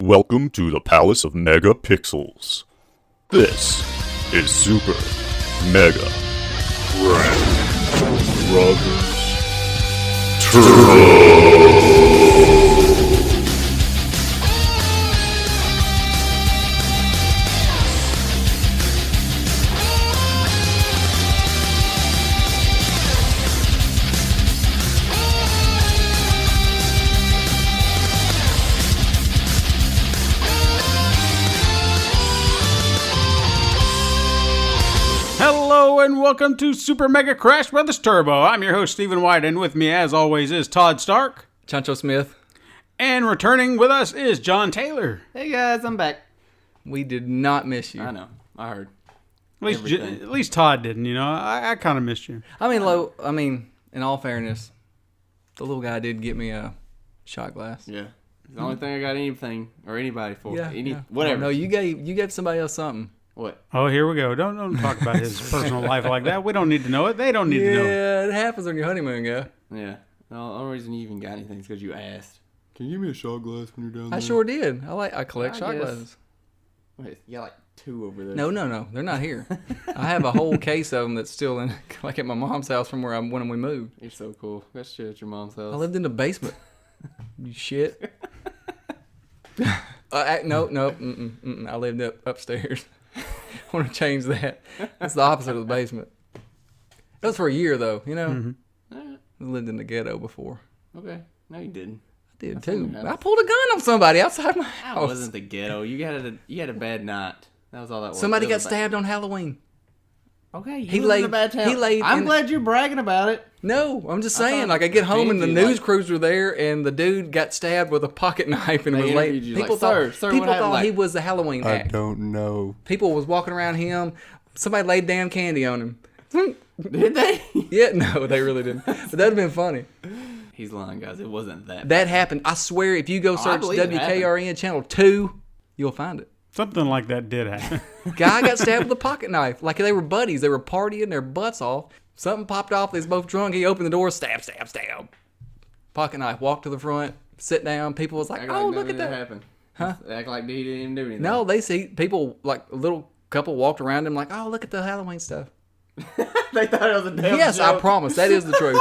Welcome to the Palace of Megapixels. This is Super Mega Brothers Turbo. Hello and welcome to Super Mega Crash Brothers Turbo. I'm your host Stephen White, and with me as always is Todd Stark. Chancho Smith. And returning with us is John Taylor. Hey guys, I'm back. We did not miss you. I know. I heard. At least Todd didn't, I kind of missed you. I mean, in all fairness, the little guy did get me a shot glass. Yeah. It's the only thing I got anything or anybody for. Yeah. Whatever. No, you gave somebody else something. What? Oh, here we go. Don't talk about his personal life like that. We don't need to know it. They don't need to know it. Yeah, it happens on your honeymoon, guy. Yeah. The only reason you even got anything is because you asked. Can you give me a shot glass when you're down there? I sure did. I collect shot guess. glasses. Wait, you got like 2 over there. No, they're not here. I have a whole case of them that's still in, like at my mom's house from when we moved. You're so cool. That shit at your mom's house. I lived in the basement. You shit. No. I lived upstairs. I want to change that. It's the opposite of the basement. That was for a year, though. Alright. I lived in the ghetto before. Okay. No, you didn't. I did That's too. what happens. I pulled a gun on somebody outside my That house. wasn't the ghetto. You had a bad night. That was all that was. Somebody It got was a stabbed on Halloween. Okay. He lived in laid- a bad town. he laid I'm in- glad you're bragging about it. No, I'm just saying. thought Like I get home and the interviewed, news like- crews were there, and the dude got stabbed with a pocket knife and They was late. interviewed you, People like, thought "Sir, what people happened?" thought Like, he was the Halloween act. don't know. People was walking around him. Somebody laid damn candy on him. Did they? Yeah, no, they really didn't. But that'd have been funny. He's lying, guys. It wasn't that. That happened. I swear, if you go search believe it WKRN Channel 2, you'll find it. Something like that did happen. Guy got stabbed with a pocket knife. Like they were buddies. They were partying their butts off. Something popped off. They was both drunk. He opened the door. Stab. Pocket knife. Walked to the front. Sit down. People was like, Act oh, like look none at of that. happened. Huh? Act like he didn't even do anything. No, they see people, like a little couple walked around him like, oh, look at the Halloween stuff. They thought it was a damn Yes, I joke. promise. That is the truth.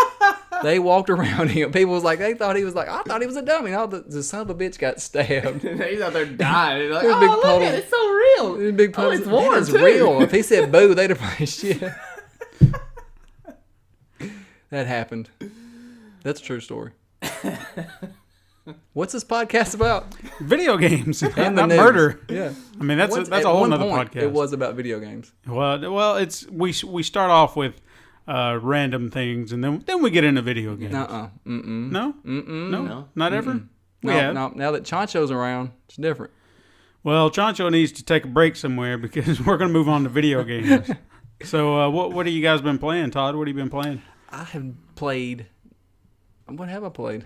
They walked around him. People was like, they thought he was like, I thought he was a dummy. No, the son of a bitch got stabbed. He's out there dying. He's like, There's a oh, big look puddle. at it. It's so real. There's a big Oh, puzzle. it's warm, That is too. real. If he said boo, they'd have probably shit. That happened. That's a true story. What's this podcast about? Video games And not the news. murder. Yeah. I mean, that's At a whole one nother point, podcast. It was about video games. Well, it's we start off with random things, and then we get into video games. No, No, not ever. We no, have. no. Now that Chancho's around, it's different. Well, Chancho needs to take a break somewhere because we're going to move on to video games. So, what have you guys been playing, Todd? What have you been playing? I have played. What have I played?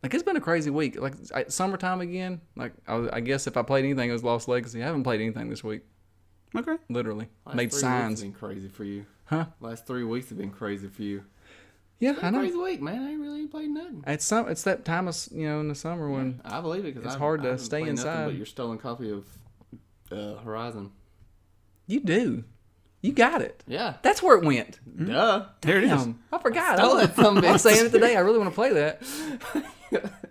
Like, it's been a crazy week. Like, summertime again. Like, I guess if I played anything, it was Lost Legacy. I haven't played anything this week. Okay. Literally. Last Made 3 signs. weeks have been crazy for you. Huh? Last 3 weeks have been crazy for you. Yeah, It's I been a know. crazy week, man. I ain't really played nothing. It's that time of, in the summer when I believe it because It's hard to stay inside. But your stolen copy of Horizon. you do. You got it. Yeah. That's where it went. Duh. There it is. Damn, I forgot. Stole that some I'm bitch. saying it today. I really want to play that.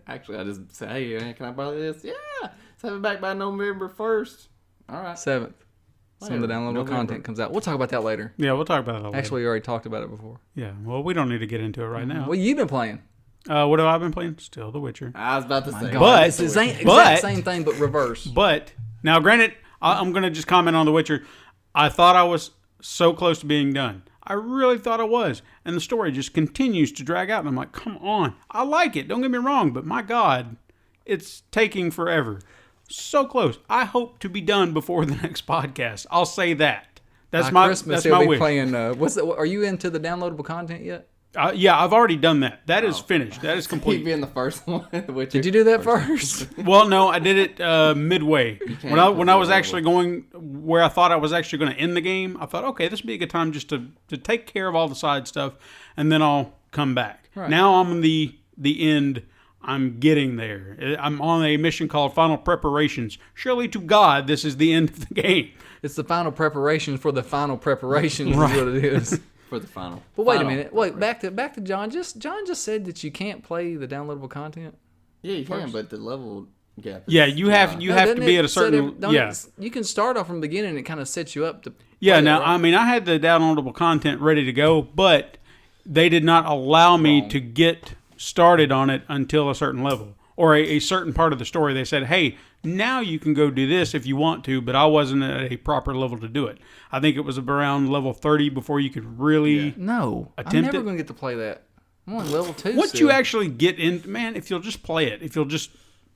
Actually, I just say, hey, man, can I borrow this? Yeah. Let's have it back by November 1st. All right. 7th. Some of the Whatever. downloadable November. content comes out. We'll talk about that later. Yeah, we'll talk about that later. Actually, we already talked about it before. Yeah. Well, we don't need to get into it right now. Well, you've been playing. What have I been playing? Still The Witcher. I was about to say. God, But- it's the same, but- exact same thing, but reverse. But now, granted, I'm going to just comment on The Witcher. I thought I was so close to being done. I really thought I was. And the story just continues to drag out. And I'm like, come on. I like it. Don't get me wrong. But my God, it's taking forever. So close. I hope to be done before the next podcast. I'll say that. That's By my Christmas, that's he'll my be wish. playing. Are you into the downloadable content yet? Yeah, I've already done that. That is finished. That is Keep complete. being the first one. Did you do that first? Well, no, I did it midway. When I was put it actually going where I thought I was actually going to end the game, I thought, okay, this would be a good time just to take care of all the side stuff, and then I'll come back. Right. Now I'm the end I'm getting there. I'm on a mission called Final Preparations. Surely to God, this is the end of the game. It's the final preparation for the final preparations Right. is what it is. For the final. But wait a Final minute. Wait, back to John. John just said that you can't play the downloadable content. Yeah, you can, but the level gap. Yeah, you have to Doesn't be it at a set certain you can start off from the beginning and it kind of sets you up to Yeah, play now, it, right? I mean, I had the downloadable content ready to go, but they did not allow me Wrong. to get started on it until a certain level or a certain part of the story. They said, hey, now you can go do this if you want to, but I wasn't at a proper level to do it. I think it was around level 30 before you could really... No, I'm Attempt never it? going to get to play that. I'm on level 2 Once still. you actually get in, man, if you'll just play it, if you'll just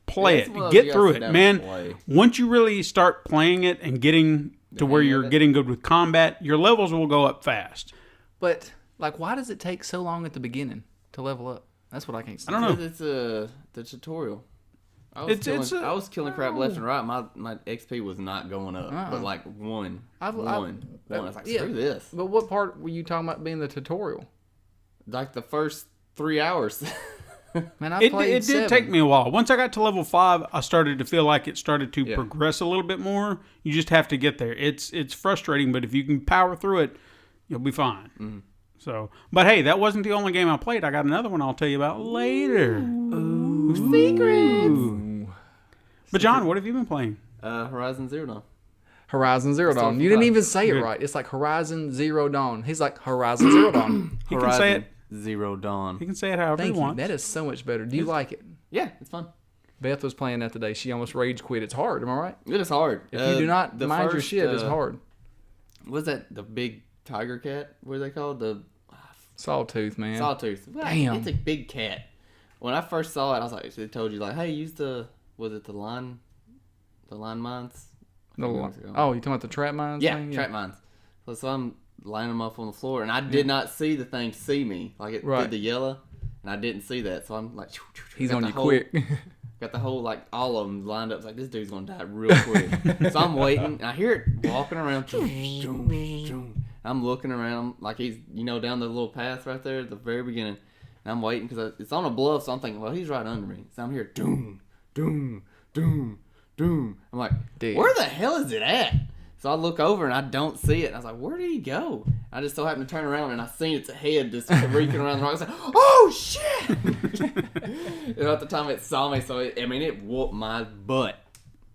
play Yeah, it's one of it, those you get gotta through sit it, down man. and play. Once you really start playing it and getting to where hang of you're it. getting good with combat, your levels will go up fast. But like, why does it take so long at the beginning to level up? That's what I can't see. I don't know. Because it's the tutorial. I was killing crap left and right. My XP was not going up, but like one. I was like, screw this. But what part were you talking about being the tutorial? Like the first 3 hours. Man, I It played did 7. take me a while. Once I got to level 5, I started to feel like it started to progress a little bit more. You just have to get there. It's frustrating, but if you can power through it, you'll be fine. Mm-hmm. So, but hey, that wasn't the only game I played. I got another one I'll tell you about later. Ooh. Secrets. But John, what have you been playing? Horizon Zero Dawn. Horizon Zero Dawn. You didn't even say it right. It's like Horizon Zero Dawn. He's like Horizon Zero Dawn. He can say it. Zero Dawn. He can say it however Thank he you. wants. That is so much better. Do you like it? Yeah, it's fun. Beth was playing that today. She almost rage quit. It's hard. Am I right? It is hard. If you do not mind your shit, it's hard. What's that? The big tiger cat? What are they called? The Sawtooth, man. sawtooth. Well, Damn. It's a big cat. When I first saw it, I was like, they told you like, hey, use the line mines? Oh, you talking about the trap mines? Yeah, thing? trap mines. So I'm lining them up on the floor, and I did not see the thing see me. Like it did the yellow, and I didn't see that. So I'm like, He's on you quick. Got the whole, like, all of them lined up. It's like, this dude's going to die real quick. So I'm waiting, and I hear it walking around. I'm looking around, like he's, down the little path right there at the very beginning. And I'm waiting, because it's on a bluff, so I'm thinking, well, he's right under me. So I'm here, doom, doom, doom, doom. I'm like, Dude. Where the hell is it at? So I look over, and I don't see it. And I was like, where did he go? I just so happened to turn around, and I seen its head just reeking around the rock. I was like, oh, shit! And at the time, it saw me, so it whooped my butt.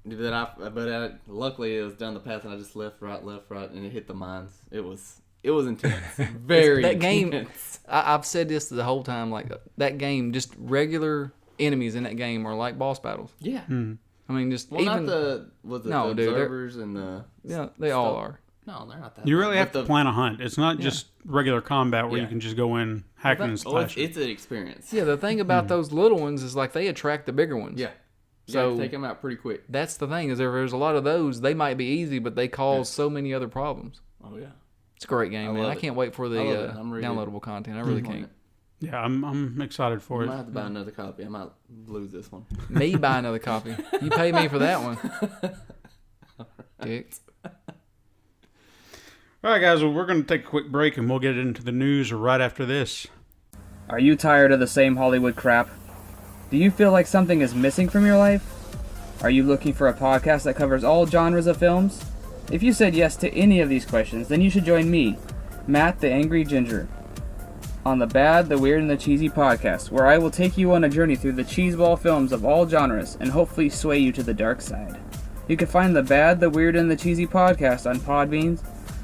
Luckily, it was down the path, and I just left, right, and it hit the mines. It was intense. Very that game. intense. I've said this the whole time. Like that game, just regular enemies in that game are like boss battles. Yeah. I mean, just Well, even the dude, observers and the... yeah, they all are. No, they're not that. You really bad. have to plan a hunt. It's not just regular combat where you can just go in hacking and slashing. It's an experience. Yeah, the thing about those little ones is like they attract the bigger ones. Yeah. So take them out pretty quick. that's the thing is there's a lot of those. They might be easy, but they cause so many other problems. Oh yeah. It's a great game, man. love I it. can't wait for the I love it. I'm really downloadable content. I really can't. Yeah, I'm excited for I it. might have to buy another copy. I might lose this one. Me buy another copy. You pay me for that one. Dick. All right, guys. Well, we're going to take a quick break, and we'll get into the news right after this. Are you tired of the same Hollywood crap? Do you feel like something is missing from your life? Are you looking for a podcast that covers all genres of films? If you said yes to any of these questions, then you should join me, Matt the Angry Ginger, on the Bad, the Weird, and the Cheesy podcast, where I will take you on a journey through the cheeseball films of all genres and hopefully sway you to the dark side. You can find the Bad, the Weird, and the Cheesy podcast on Podbean,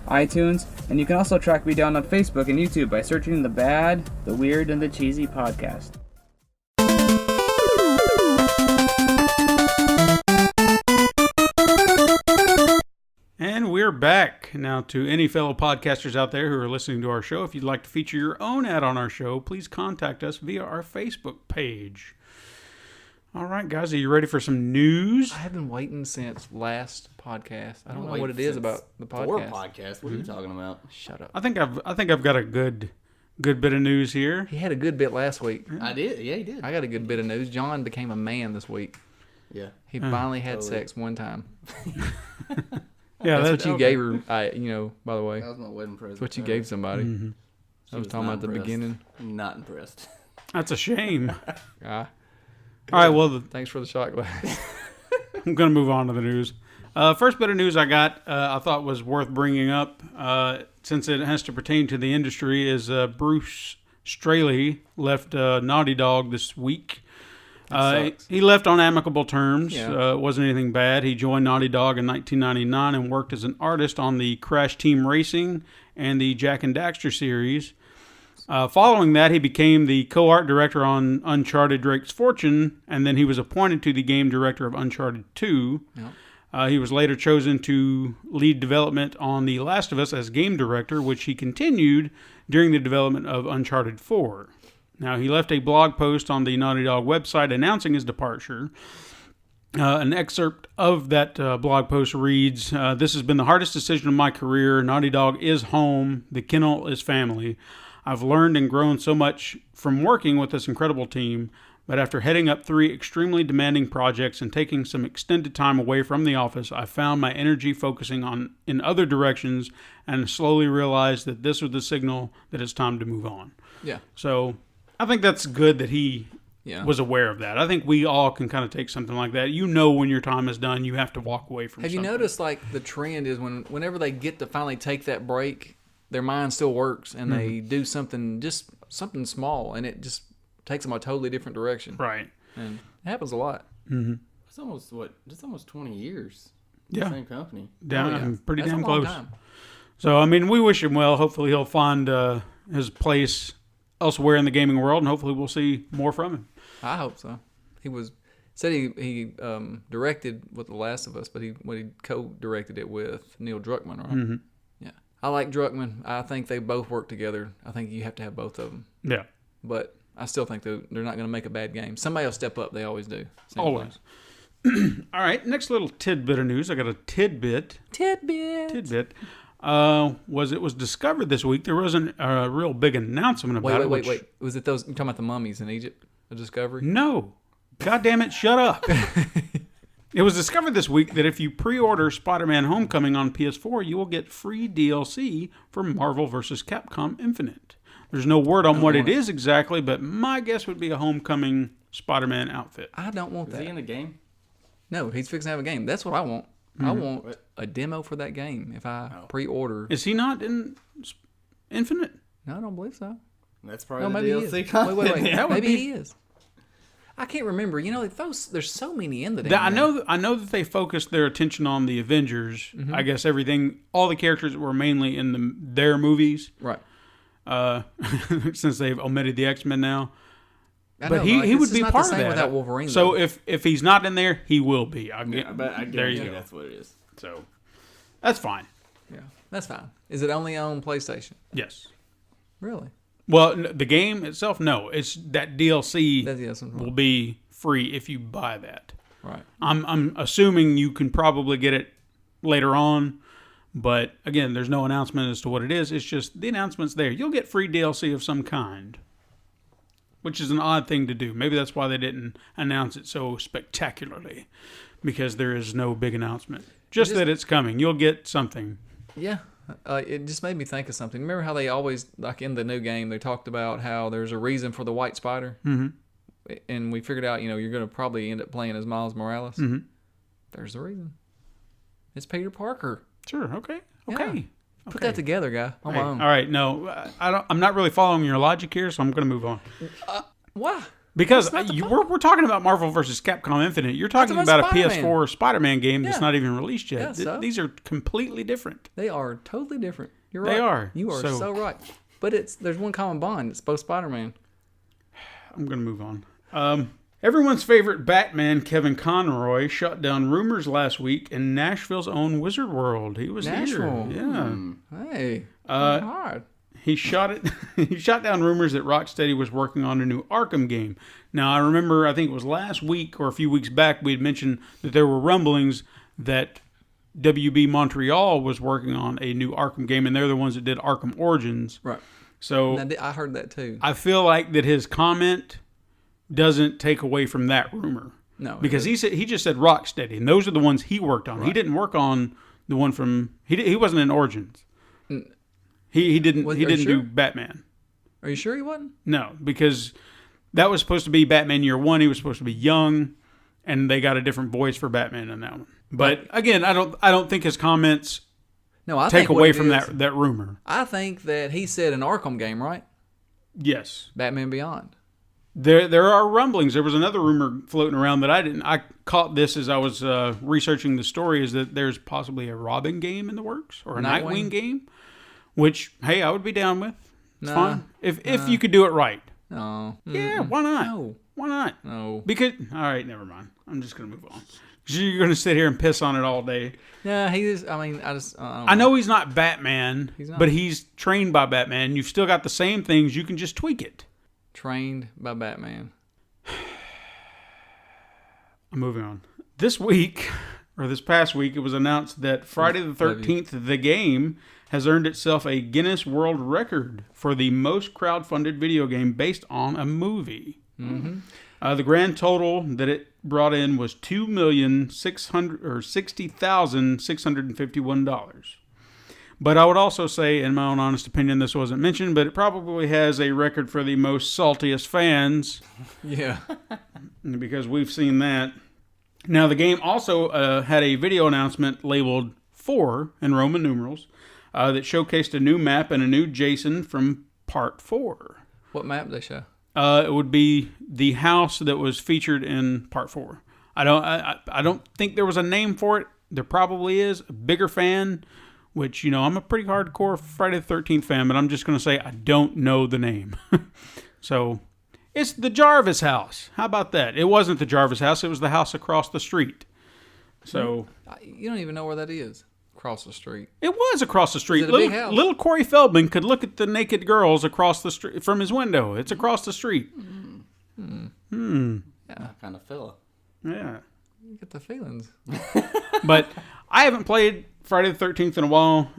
iTunes, and you can also track me down on Facebook and YouTube by searching the Bad, the Weird, and the Cheesy podcast. And we're back. Now, to any fellow podcasters out there who are listening to our show, if you'd like to feature your own ad on our show, please contact us via our Facebook page. All right, guys, are you ready for some news? I have been waiting since last podcast. I don't know what it is about the podcast. 4 podcasts. What are you talking about? Shut up. I think I've got a good bit of news here. He had a good bit last week. I did. Yeah, he did. I got a good bit of news. John became a man this week. Yeah. He finally had sex one time. Yeah, That's what you gave her, by the way. That was my wedding present. That's what you gave somebody. I was talking about the beginning. Not impressed. That's a shame. All right, well, Thanks for the shot glass. I'm going to move on to the news. First bit of news I got, I thought was worth bringing up, since it has to pertain to the industry, is Bruce Straley left Naughty Dog this week. He left on amicable terms. Yeah. It wasn't anything bad. He joined Naughty Dog in 1999 and worked as an artist on the Crash Team Racing and the Jak and Daxter series. Following that, he became the co-art director on Uncharted Drake's Fortune, and then he was appointed to the game director of Uncharted 2. Yep. He was later chosen to lead development on The Last of Us as game director, which he continued during the development of Uncharted 4. Now, he left a blog post on the Naughty Dog website announcing his departure. An excerpt of that blog post reads, "This has been the hardest decision of my career. Naughty Dog is home. The kennel is family. I've learned and grown so much from working with this incredible team, but after heading up 3 extremely demanding projects and taking some extended time away from the office, I found my energy focusing in other directions and slowly realized that this was the signal that it's time to move on." Yeah. So I think that's good that he Yeah. was aware of that. I think we all can kind of take something like that. You know, when your time is done, you have to walk away from Have something. you noticed, like, the trend is whenever they get to finally take that break, their mind still works and they do something small, and it just takes them a totally different direction. Right. And it happens a lot. It's almost 20 years. Yeah. Same company. Down, Oh, yeah. pretty That's damn a long close. time. So, I mean, we wish him well. Hopefully he'll find his place elsewhere in the gaming world, and hopefully we'll see more from him. I hope so. He said he directed with The Last of Us, but he co-directed it with Neil Druckmann, right? Mm-hmm. Yeah. I like Druckmann. I think they both work together. I think you have to have both of them. Yeah. But I still think they're not going to make a bad game. Somebody will step up. They always do. Same Always. place. All right, next little tidbit of news. I got a tidbit. Tidbit. It was discovered this week. There wasn't a real big announcement about it. Wait. Was it those? You're talking about the mummies in Egypt? A discovery? No. God damn it, shut up. It was discovered this week that if you pre-order Spider-Man Homecoming on PS4, you will get free DLC for Marvel vs. Capcom Infinite. There's no word on what it is exactly, but my guess would be a Homecoming Spider-Man outfit. I don't want Is that. he in the game? No, he's fixing to have a game. That's what I want. I want a demo for that game if I pre-order. Is he not in Infinite? No, I don't believe so. That's No, probably maybe the he is. DLC content. Wait. That would Maybe be- he is. I can't remember. You know, there's so many in the damn I game. know that they focused their attention on the Avengers. I guess all the characters that were mainly in their movies, Right. since they've omitted the X-Men now. I But know, he it's would just be not part the of same that. without Wolverine. So though. if he's not in there, he will be. I there guarantee you go. that's what it is. So that's fine. Yeah, that's fine. Is it only on PlayStation? Yes. Really? Well, the game itself, no. It's that DLC That's will be free if you buy that. right. I'm assuming you can probably get it later on, but again, there's no announcement as to what it is. It's just the announcement's there. You'll get free DLC of some kind, which is an odd thing to do. Maybe that's why they didn't announce it so spectacularly, because there is no big announcement. Just that it's coming. You'll get something. Yeah. It just made me think of something. Remember how they always, like in the new game, they talked about how there's a reason for the white spider? Mm-hmm. And we figured out, you're going to probably end up playing as Miles Morales. Mm-hmm. There's a reason. It's Peter Parker. Sure. Okay. Yeah. Put that together, guy. On my own. All right. No, I'm not really following your logic here, so I'm going to move on. Why? Because we're talking about Marvel vs. Capcom Infinite. You're talking about a Spider-Man. PS4 Spider-Man game that's Yeah. not even released yet. Yeah, so? These are completely different. They are totally different. You're right. They are. You are So- so right. But there's one common bond. It's both Spider-Man. I'm going to move on. Everyone's favorite Batman, Kevin Conroy, shut down rumors last week in Nashville's own Wizard World. He was Nashville. here. Yeah. Hey. Hard. He shot down rumors that Rocksteady was working on a new Arkham game. Now, I remember, I think it was last week or a few weeks back, we had mentioned that there were rumblings that WB Montreal was working on a new Arkham game, and they're the ones that did Arkham Origins. Right. So Now, I heard that too. I feel like that his comment doesn't take away from that rumor. No. it Because doesn't. he just said Rocksteady, and those are the ones he worked on. He didn't work on the one from he wasn't in Origins. He didn't Are he you didn't sure? do Batman. Are you sure he wasn't? No, because that was supposed to be Batman Year One. He was supposed to be young, and they got a different voice for Batman in that one. But again, I don't think his comments take away from that rumor. I think that he said an Arkham game, right? Yes. Batman Beyond. There are rumblings. There was another rumor floating around that I caught this as I was researching the story, is that there's possibly a Robin game in the works, or a Nightwing game, which, hey, I would be down with. It's fine. If you could do it right. No. Yeah, why not? No. Why not? No. Because, all right, never mind. I'm just going to move on. 'Cause you're going to sit here and piss on it all day. Yeah, he is. I mean, I know he's not Batman, but he's trained by Batman. You've still got the same things. You can just tweak it. Trained by Batman. I'm moving on. This week, or this past week, it was announced that Friday the 13th, the game, has earned itself a Guinness World Record for the most crowdfunded video game based on a movie. Mm-hmm. The grand total that it brought in was $2,660,651. But I would also say, in my own honest opinion, this wasn't mentioned, but it probably has a record for the most saltiest fans. Yeah. Because we've seen that. Now, the game also had a video announcement labeled 4 in Roman numerals that showcased a new map and a new Jason from Part 4. What map did they show? It would be the house that was featured in Part 4. I don't think there was a name for it. There probably is. A bigger fan, which, I'm a pretty hardcore Friday the 13th fan, but I'm just going to say I don't know the name. So, it's the Jarvis house. How about that? It wasn't the Jarvis house. It was the house across the street. So, you don't even know where that is. Across the street. It was across the street. Is it a big house? Little Corey Feldman could look at the naked girls across the street from his window. It's across the street. Yeah. That kind of fella. Yeah. You get the feelings. But I haven't played Friday the 13th in a while.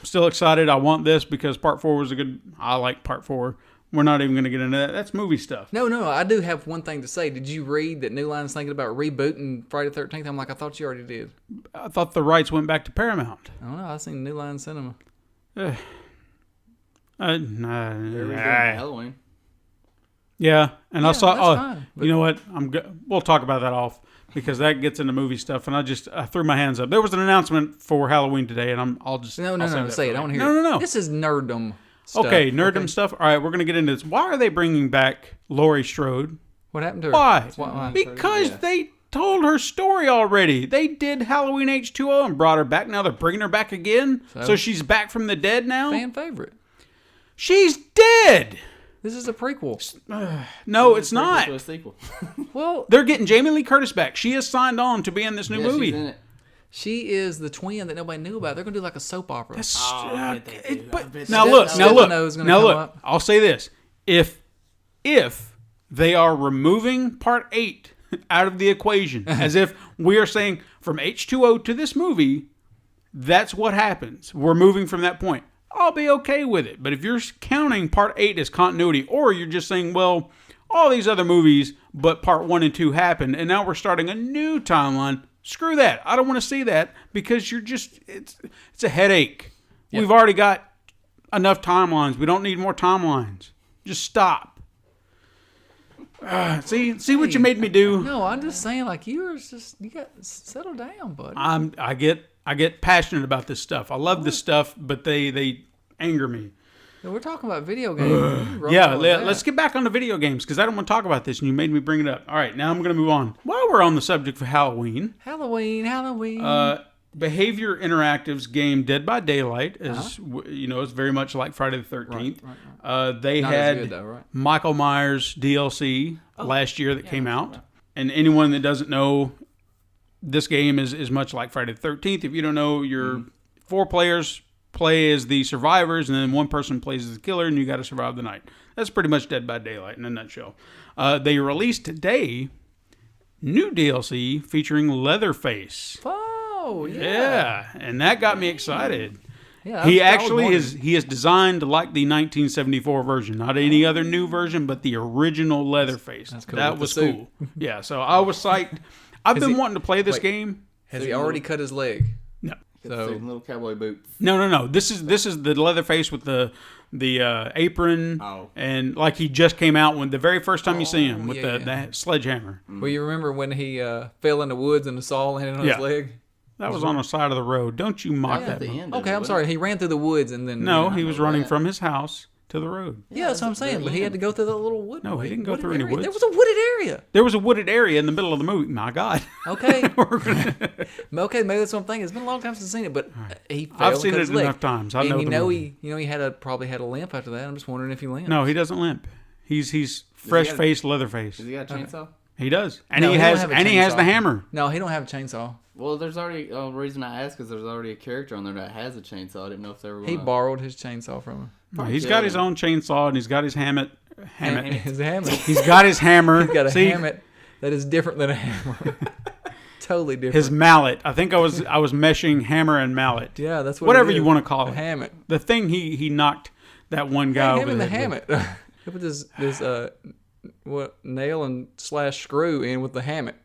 Still excited. I want this because Part 4 was I like Part 4. We're not even going to get into that. That's movie stuff. No, I do have one thing to say. Did you read that New Line's thinking about rebooting Friday the 13th? I'm like, I thought you already did. I thought the rights went back to Paramount. I don't know. I seen New Line Cinema. They're redoing Halloween. Yeah, and I saw. That's fine, you know what? We'll talk about that off because that gets into movie stuff. And I threw my hands up. There was an announcement for Halloween today, and I'll just No. Say it. I want to hear. No. This is nerddom stuff. Okay, nerddom stuff. All right, we're gonna get into this. Why are they bringing back Laurie Strode? What happened to her? Why? Because they told her story already. They did Halloween H2O and brought her back. Now they're bringing her back again. So she's back from the dead now. Fan favorite. She's dead. This is a prequel. No, it's not. To a sequel. Well, They're getting Jamie Lee Curtis back. She is signed on to be in this new movie. She's in it. she is the twin that nobody knew about. They're gonna do like a soap opera. Now Stefano's gonna come look. up. I'll say this: if they are removing Part 8 out of the equation, as if we are saying from H2O to this movie, that's what happens. We're moving from that point. I'll be okay with it. But if you're counting Part 8 as continuity, or you're just saying, well, all these other movies, but Part 1 and 2 happened, and now we're starting a new timeline, screw that. I don't want to see that because it's a headache. Yep. We've already got enough timelines. We don't need more timelines. Just stop. See what you made me do? No, I'm just saying, like, you got to settle down, buddy. I get passionate about this stuff. I love this stuff, but they anger me. We're talking about video games. Let's get back on the video games because I don't want to talk about this, and you made me bring it up. All right, now I'm going to move on. While we're on the subject of Halloween. Behavior Interactive's game Dead by Daylight is, it's very much like Friday the 13th. Right. They Not had as good, though, right? Michael Myers DLC last year that came out. Right. And anyone that doesn't know, this game is much like Friday the 13th. If you don't know, your 4 players play as the survivors, and then one person plays as the killer, and you got to survive the night. That's pretty much Dead by Daylight in a nutshell. They released today new DLC featuring Leatherface. Oh, yeah. Yeah, and that got me excited. Yeah, he is designed like the 1974 version, not any other new version, but the original Leatherface. That's cool. That was cool. Yeah, so I was psyched. I've been wanting to play this game. Has he already cut his leg? No. So little cowboy boots. No. This is the Leatherface with the apron, and like he just came out when the very first time you see him with the sledgehammer. Well, you remember when he fell in the woods and the saw landed on his leg? That was on the side of the road. Don't you mock that. Okay, I'm sorry. He ran through the woods and then... No, he was running from his house to the road. Yeah, that's what I'm saying. But he had to go through the little wood. No, he didn't go through any woods. There was a wooded area. There was a wooded area in the middle of the movie. My God. Okay. Okay, maybe that's what I'm thinking. It's been a long time since I've seen it, but he fell. I've seen it enough times. I know the movie. He probably had a limp after that. I'm just wondering if he limped. No, he doesn't limp. He's fresh-faced Leatherface. Does he got a chainsaw? He does, and he has the hammer. No, he don't have a chainsaw. Well, there's already the reason I asked is there's already a character on there that has a chainsaw. I didn't know if they were. He borrowed his chainsaw from him. No, he's got his own chainsaw and he's got his hammer. His hammer. He's got his hammer. He's got a hammer that is different than a hammer. Totally different. His mallet. I think I was meshing hammer and mallet. Yeah, that's whatever you want to call it. Hammock. The thing he knocked that one guy over him in the head hammock. He put this nail and / screw in with the hammock.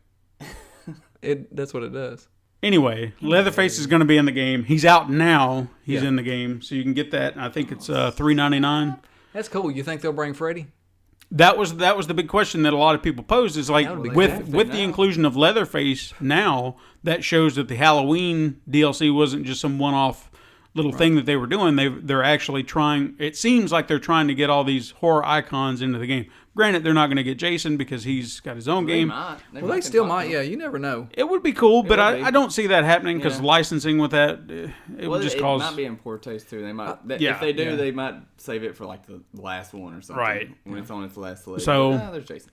That's what it does. Anyway, Leatherface is going to be in the game. He's out now. He's in the game, so you can get that. I think it's $3.99. That's cool. You think they'll bring Freddy? That was the big question that a lot of people posed. Is like with the inclusion of Leatherface now, that shows that the Halloween DLC wasn't just some one-off little thing that they were doing. They're actually trying. It seems like they're trying to get all these horror icons into the game. Granted, they're not going to get Jason because he's got his own game. They still might. Yeah, you never know. It would be cool, but I don't see that happening because licensing with that, it would just cause. It might be in poor taste too. They might. If they do, they might save it for like the last one or something. Right. When it's on its last leg. So there's Jason.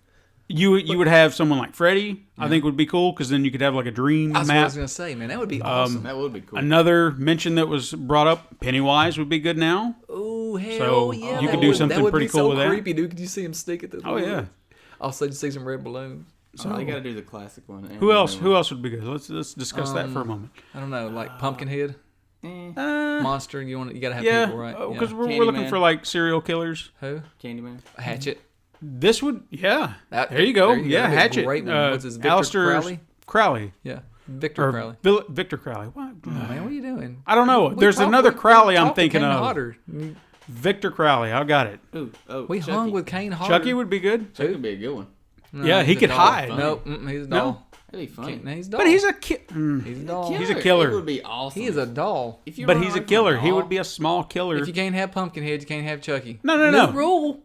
You would have someone like Freddy. I think would be cool because then you could have like a dream That's map. what I was gonna say, man. That would be awesome. That would be cool. Another mention that was brought up: Pennywise would be good now. Oh hell So yeah! you could do something pretty cool with that. Creepy, dude. Could you see him stick at the? Oh yeah. Also, you see some red balloons. So you got to do the classic one. Who else would be good? Let's discuss that for a moment. I don't know, like Pumpkinhead, Monster. You got to have people, right? Because we're looking for like serial killers. Who? Candyman. Hatchet. This would, there you go. Hatchet. Great one. What's his Aleister Crowley. Yeah, Victor Crowley. Victor Crowley. What? Oh, man, what are you doing? I don't know. There's another Crowley I'm thinking of. Hodder. Victor Crowley. I got it. We Chucky. hung with Kane Hodder. Chucky would be good. Chucky would be a good one. No, yeah, he could hide. No, he's a doll. That'd be funny. He's a doll. But he's a He's a doll. He's a killer. It would be awesome. He is a doll. But he's a killer. He would be a small killer. If you can't have Pumpkinhead, you can't have Chucky. No. New rule.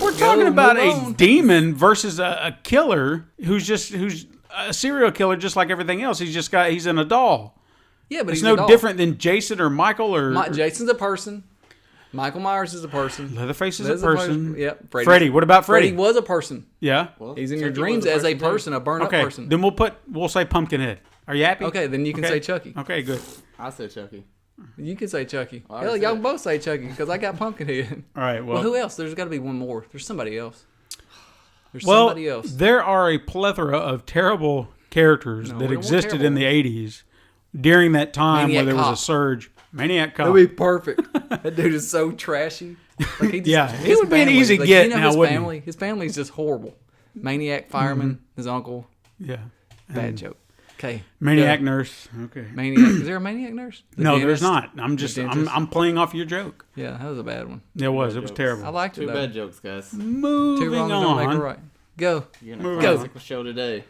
We're talking about a demon versus a killer who's a serial killer just like everything else. He's in a doll. Yeah, but it's he's no a doll. different than Jason or Michael or Jason's a person. Michael Myers is a person. Leatherface is a person. Yep. Freddy. What about Freddy? Freddy was a person. Yeah. Well, he's in your dreams as a person, a burn-up person. Then we'll say Pumpkinhead. Are you happy? Okay, then you can say Chucky. Okay, good. I say Chucky. You can say Chucky. Hell, y'all both say Chucky because I got Pumpkinhead. All right. Well, who else? There's got to be one more. There's somebody else. There are a plethora of terrible characters that existed in the 80s during that time where there was a surge. Maniac Cop. That'd be perfect. That dude is so trashy. Like he would be an easy get now, wouldn't he? His family's just horrible. Maniac fireman, his uncle. Yeah. Bad joke. Okay. Maniac nurse. Okay. Maniac. Is there a maniac nurse? No, there's not. I'm playing off your joke. Yeah, that was a bad one. It was terrible. I liked it. Two bad jokes, guys. Moving Two wrongs on. don't make a right. Go. Go. Show today.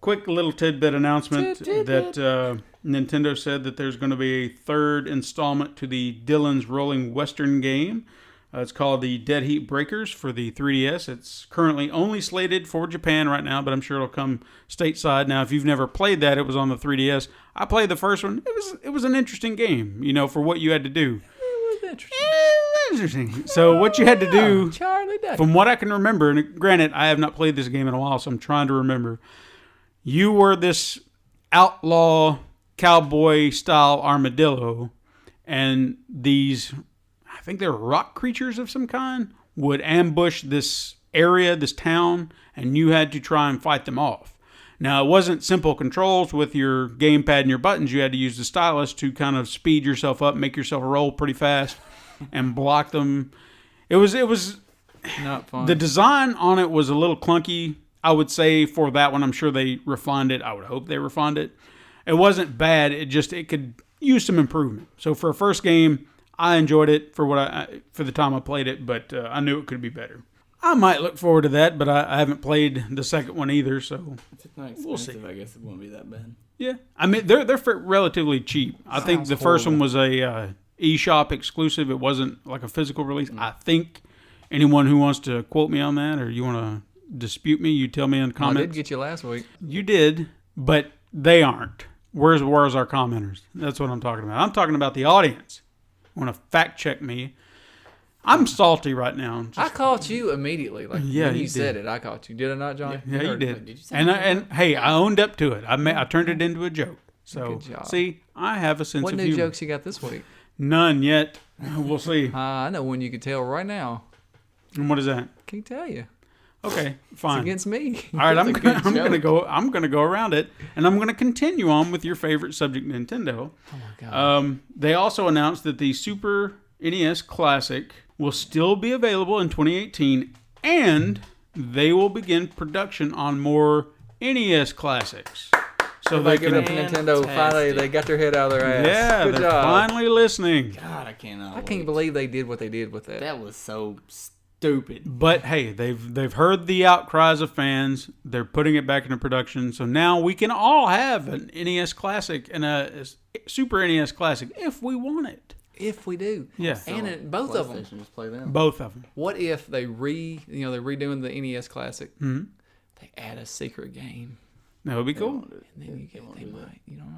Quick little tidbit announcement that Nintendo said that there's going to be a third installment to the Dylan's Rolling Western game. It's called the Dead Heat Breakers for the 3DS. It's currently only slated for Japan right now, but I'm sure it'll come stateside. Now, if you've never played that, it was on the 3DS. I played the first one. It was an interesting game, for what you had to do. It was interesting. So what you had to do, Charlie Duck. from what I can remember, and granted, I have not played this game in a while, so I'm trying to remember. You were this outlaw cowboy-style armadillo, and these, I think they were rock creatures of some kind, would ambush this area, this town, and you had to try and fight them off. Now, it wasn't simple controls with your gamepad and your buttons. You had to use the stylus to kind of speed yourself up, make yourself roll pretty fast, and block them. It was not fun. The design on it was a little clunky. I would say for that one, I'm sure they refined it. I would hope they refined it. It wasn't bad. It could, use some improvement. So for a first game, I enjoyed it for the time I played it, but I knew it could be better. I might look forward to that, but I haven't played the second one either, so If it's not expensive, we'll see. I guess it won't be that bad. Yeah, I mean they're relatively cheap. I think the first one was a eShop exclusive. It wasn't like a physical release. I think anyone who wants to quote me on that or you want to dispute me, you tell me in the I comments. did get you last week. You did, but they aren't. Where's our commenters? That's what I'm talking about. I'm talking about the audience. Want to fact check me? I'm salty right now. I caught you immediately. Like Yeah, when you you said did. it, I caught you. Did I not, John? Yeah, you heard did. it. Did you say And hey, I owned up to it. I turned it into a joke. So Good job. see, I have a sense What of new humor. jokes you got this week? None yet. We'll see. I know one you could tell right now. And what is that? Can't tell you. Okay, It's fine. against me. All right, I'm good gonna go around it, and I'm gonna continue on with your favorite subject, Nintendo. Oh my god. They also announced that the Super NES Classic will still be available in 2018, and they will begin production on more NES Classics. So they Give it up can. to Nintendo. Finally, Fantastic. they got their head out of their ass. Yeah, Good they're job. finally listening. God, I cannot. I can't wait. believe they did what they did with that. That was so stupid. But hey, they've heard the outcries of fans. They're putting it back into production. So now we can all have an NES Classic and a Super NES Classic if we want it. If we do. Yeah. And both of them. PlayStation, just play them. Both of them. What if they they're redoing the NES Classic? Mm-hmm. They add a secret game. That would be cool. And then you get, they might, you don't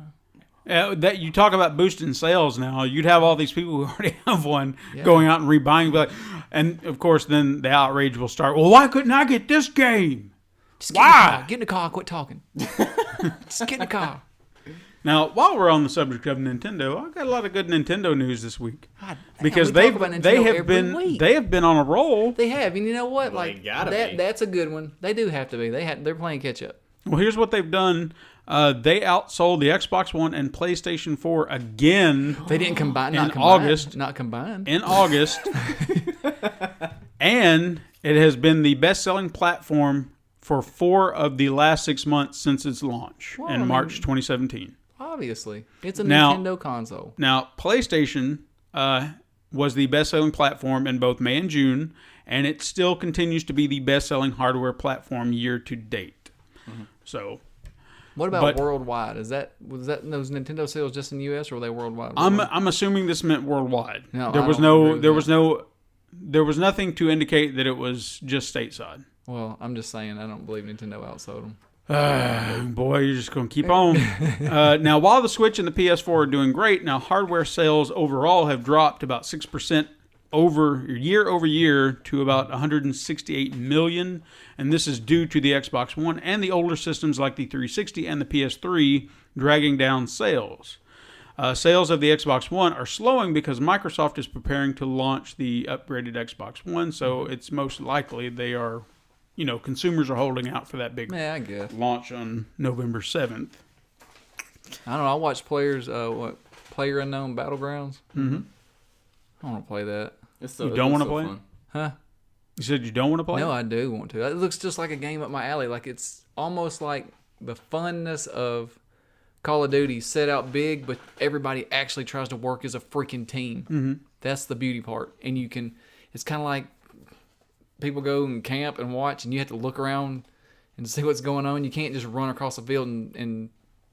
know. That you talk about boosting sales now. You'd have all these people who already have one Yeah. going out and rebuying. But and of course, then the outrage will start. Well, why couldn't I get this game? Just Why? Get in the car. Quit talking. Just get in the car. Now, while we're on the subject of Nintendo, I've got a lot of good Nintendo news this week God, because we talk about Nintendo every week. they have been on a roll. They have, and you know what? Well, they Like gotta that. be. That's a good one. They do have to be. They're playing catch up. Well, here's what they've done. They outsold the Xbox One and PlayStation 4 again They didn't combine. In Not combined. August. Not combined. in August, and it has been the best-selling platform for 4 of the last 6 months since its launch Well, I in mean- March 2017. Obviously, it's a Now- Nintendo console. Now, PlayStation was the best-selling platform in both May and June, and it still continues to be the best-selling hardware platform year to date. So, What about but- worldwide? Was that those Nintendo sales just in the U.S. or were they worldwide? I'm assuming this meant worldwide. No, there I was don't agree no with there was nothing to indicate that it was just stateside. Well, I'm just saying I don't believe Nintendo outsold them. Boy, you're just going to keep on. Now, while the Switch and the PS4 are doing great, now hardware sales overall have dropped about 6% year over year to about 168 million, and this is due to the Xbox One and the older systems like the 360 and the PS3 dragging down sales. Sales of the Xbox One are slowing because Microsoft is preparing to launch the upgraded Xbox One, so it's most likely they are, consumers are holding out for that big Yeah, I guess. launch on November 7th. I don't know. I watch players. Player Unknown Battlegrounds. Mm-hmm. I want to play that. You don't want to play it? fun. Huh? You said you don't want to play No, it? I do want to. It looks just like a game up my alley. Like it's almost like the funness of Call of Duty set out big, but everybody actually tries to work as a freaking team. Mm-hmm. That's the beauty part. And you can. It's kind of like people go and camp and watch, and you have to look around and see what's going on. You can't just run across the field and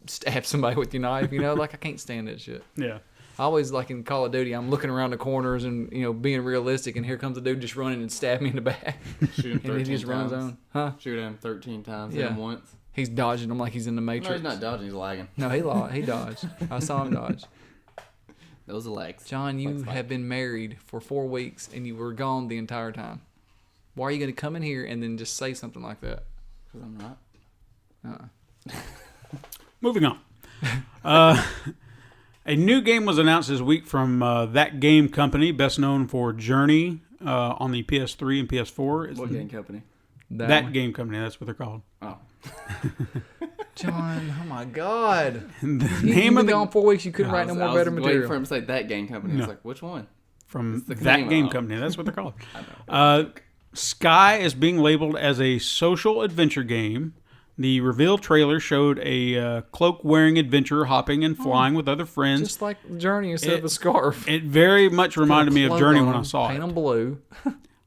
stab somebody with your knife. Like I can't stand that shit. Yeah. I always, like in Call of Duty, I'm looking around the corners and, being realistic, and here comes a dude just running and stab me in the back. Shoot him 13 And he just runs times. on. Huh? Shoot him 13 times. Yeah. Hit him once. He's dodging them like he's in the No, Matrix. he's not dodging. He's lagging. No, he dodged. I saw him dodge. Those are legs. John, you Looks like- have been married for 4 weeks, and you were gone the entire time. Why are you going to come in here and then just say something like that? Because I'm not. Moving on. A new game was announced this week from That Game Company, best known for Journey on the PS3 and PS4. It's What game company? That one. Game Company, that's what they're called. Oh. John, oh my God. The You've name of been gone the 4 weeks. You couldn't write no I more was better waiting material. for him to say that game company. I No. was like, which one? from the That name Game of- Company, that's what they're called. I know. Sky is being labeled as a social adventure game. The reveal trailer showed a cloak-wearing adventurer hopping and flying with other friends. Just like Journey instead of a scarf. It very much reminded me of Journey when I saw Paint it. them blue.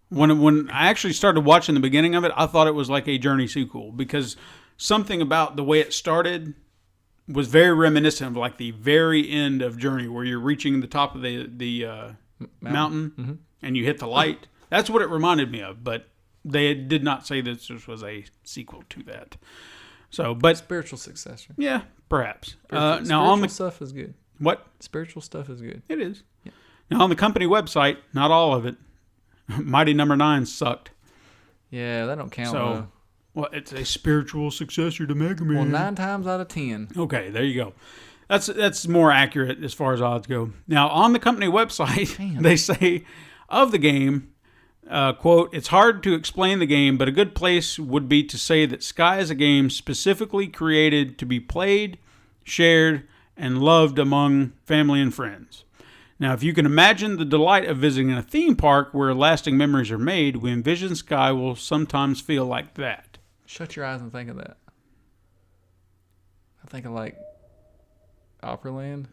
When I actually started watching the beginning of it, I thought it was like a Journey sequel because something about the way it started was very reminiscent of like the very end of Journey, where you're reaching the top of the mountain and you hit the light. That's what it reminded me of, but they did not say that this was a sequel to that. So, but Spiritual successor. yeah, perhaps. Spiritual On the stuff is good. what? Spiritual stuff is good. It is. Yeah. Now on the company website, not all of it. Mighty Number 9 sucked. Yeah, that don't count. So, well, it's a spiritual successor to Mega Man. well, 9 times out of 10. Okay, there you go. That's more accurate as far as odds go. Now, on the company website, they say of the game, quote, "It's hard to explain the game, but a good place would be to say that Sky is a game specifically created to be played, shared, and loved among family and friends. Now, if you can imagine the delight of visiting a theme park where lasting memories are made, we envision Sky will sometimes feel like that." Shut your eyes and think of that. I think of like Opryland.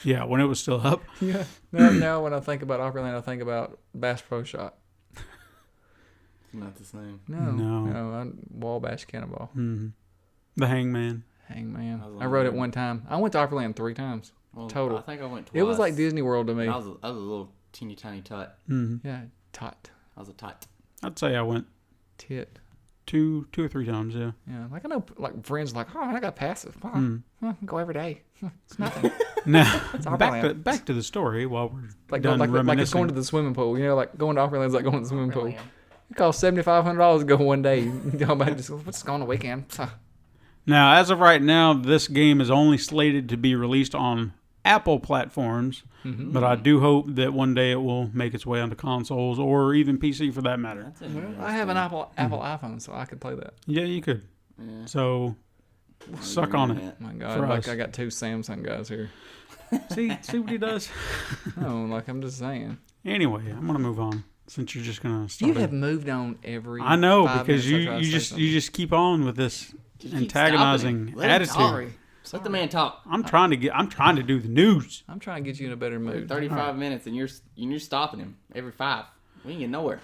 Yeah, when it was still up. Yeah. Now when I think about Opryland, I think about Bass Pro Shot. It's not the same. No. Wabash Cannonball. The Hangman. Hangman. I rode it one time. I went to Opryland 3 times. Well, Total. I think I went twice. It was like Disney World to me. I was a little teeny tiny tot. Yeah. Tot. I was a tot. I'd say I went Tit. two or three times, yeah. Yeah. Like I know like friends like, oh, I got passive. Go every day. It's nothing. Now, Opryland. back to the story while we're Like done like it's reminiscing. going to the swimming pool. You know, like going to Opryland's like going to the swimming pool. It cost $7,500 to go one day. You know, just what's going on the weekend? Now, as of right now, this game is only slated to be released on Apple platforms, but I do hope that one day it will make its way onto consoles or even PC for that matter. I have an Apple iPhone, so I could play that. Yeah, you could. Yeah. So, suck on it. Oh my God, For like us. I got 2 Samsung guys here. See what he does? No, like I'm just saying. Anyway, I'm going to move on since you're just going to start. You have moved on every. I know, 5 because minutes I try to you say just keep on with this Just keep antagonizing stopping him. Let him attitude. talk. Let the man talk. I'm trying to do the news. I'm trying to get you in a better mood. 35 minutes and you're stopping him every 5. We ain't get nowhere.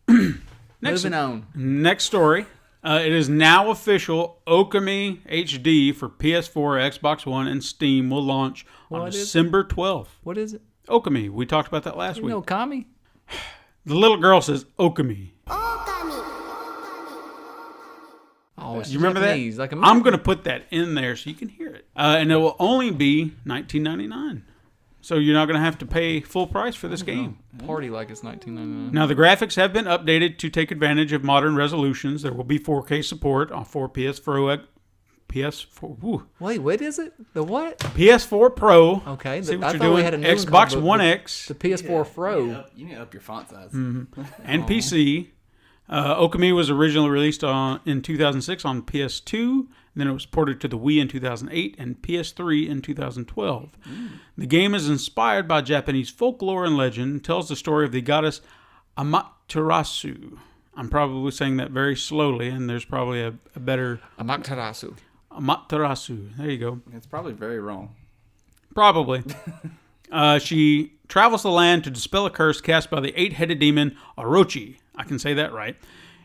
Moving on. Next story. It is now official. Okami HD for PS4, Xbox One, and Steam will launch on What is it? December 12th. What is it? Okami. We talked about that last You week. know, Kami? The little girl says Okami. Oh, it's You remember Japanese, that? Like I'm going to put that in there so you can hear it. And it will only be $19.99. So you're not going to have to pay full price for this game. party like it's 1999. Now, the graphics have been updated to take advantage of modern resolutions. There will be 4K support on PS4. Wait, what is it? The what? PS4 Pro. Okay, See I what you're thought we doing. had a new one Xbox called One the- X The PS4 Pro. You need to up your font size. and PC. Okami was originally released in 2006 on PS2. Then it was ported to the Wii in 2008 and PS3 in 2012. The game is inspired by Japanese folklore and legend and tells the story of the goddess Amaterasu. I'm probably saying that very slowly, and there's probably a better... Amaterasu. Amaterasu. There you go. It's probably very wrong. Probably. She travels the land to dispel a curse cast by the 8-headed demon Orochi. I can say that right.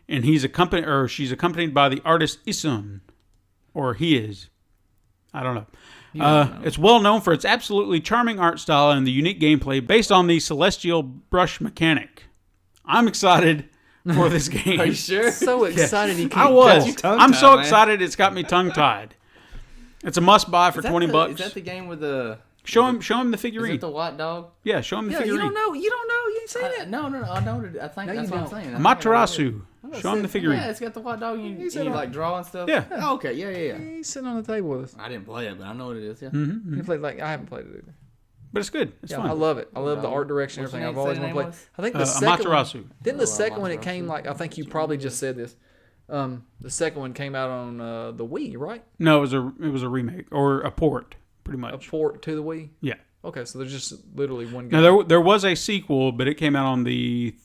And she's accompanied by the artist Isun. Or he is. I don't know. It's well known for its absolutely charming art style and the unique gameplay based on the celestial brush mechanic. I'm excited for this game. Are you sure? So excited he I can't was. talk. I'm so man. excited it's got me tongue-tied. It's a must-buy for $20. Is that the game with the... Show him the Is figurine. it the white dog? Yeah, show him the Yeah, figurine. you don't know. You ain't seen it. No. I know it. I think No, that's you what I'm don't. saying. Amaterasu. Show him the figurine. Yeah, it's got the white dog. You said like draw and stuff. Yeah. Oh, okay. Yeah. He's sitting on the table with us. I didn't play it, but I know what it is. Yeah. You played I haven't played it either. But it's good. It's Yeah, fun. I love it. I love the art direction, What's the everything. name? I've always Say the wanted to name play. was? I think the second Amaterasu. one. Then the Oh, second one, it Amaterasu. came I think you probably just said this. The second one came out on the Wii, right? No, it was a remake or a port, pretty A much. port to the Wii. Yeah. Okay, so there's just literally one game. Now there was a sequel, but it came out on the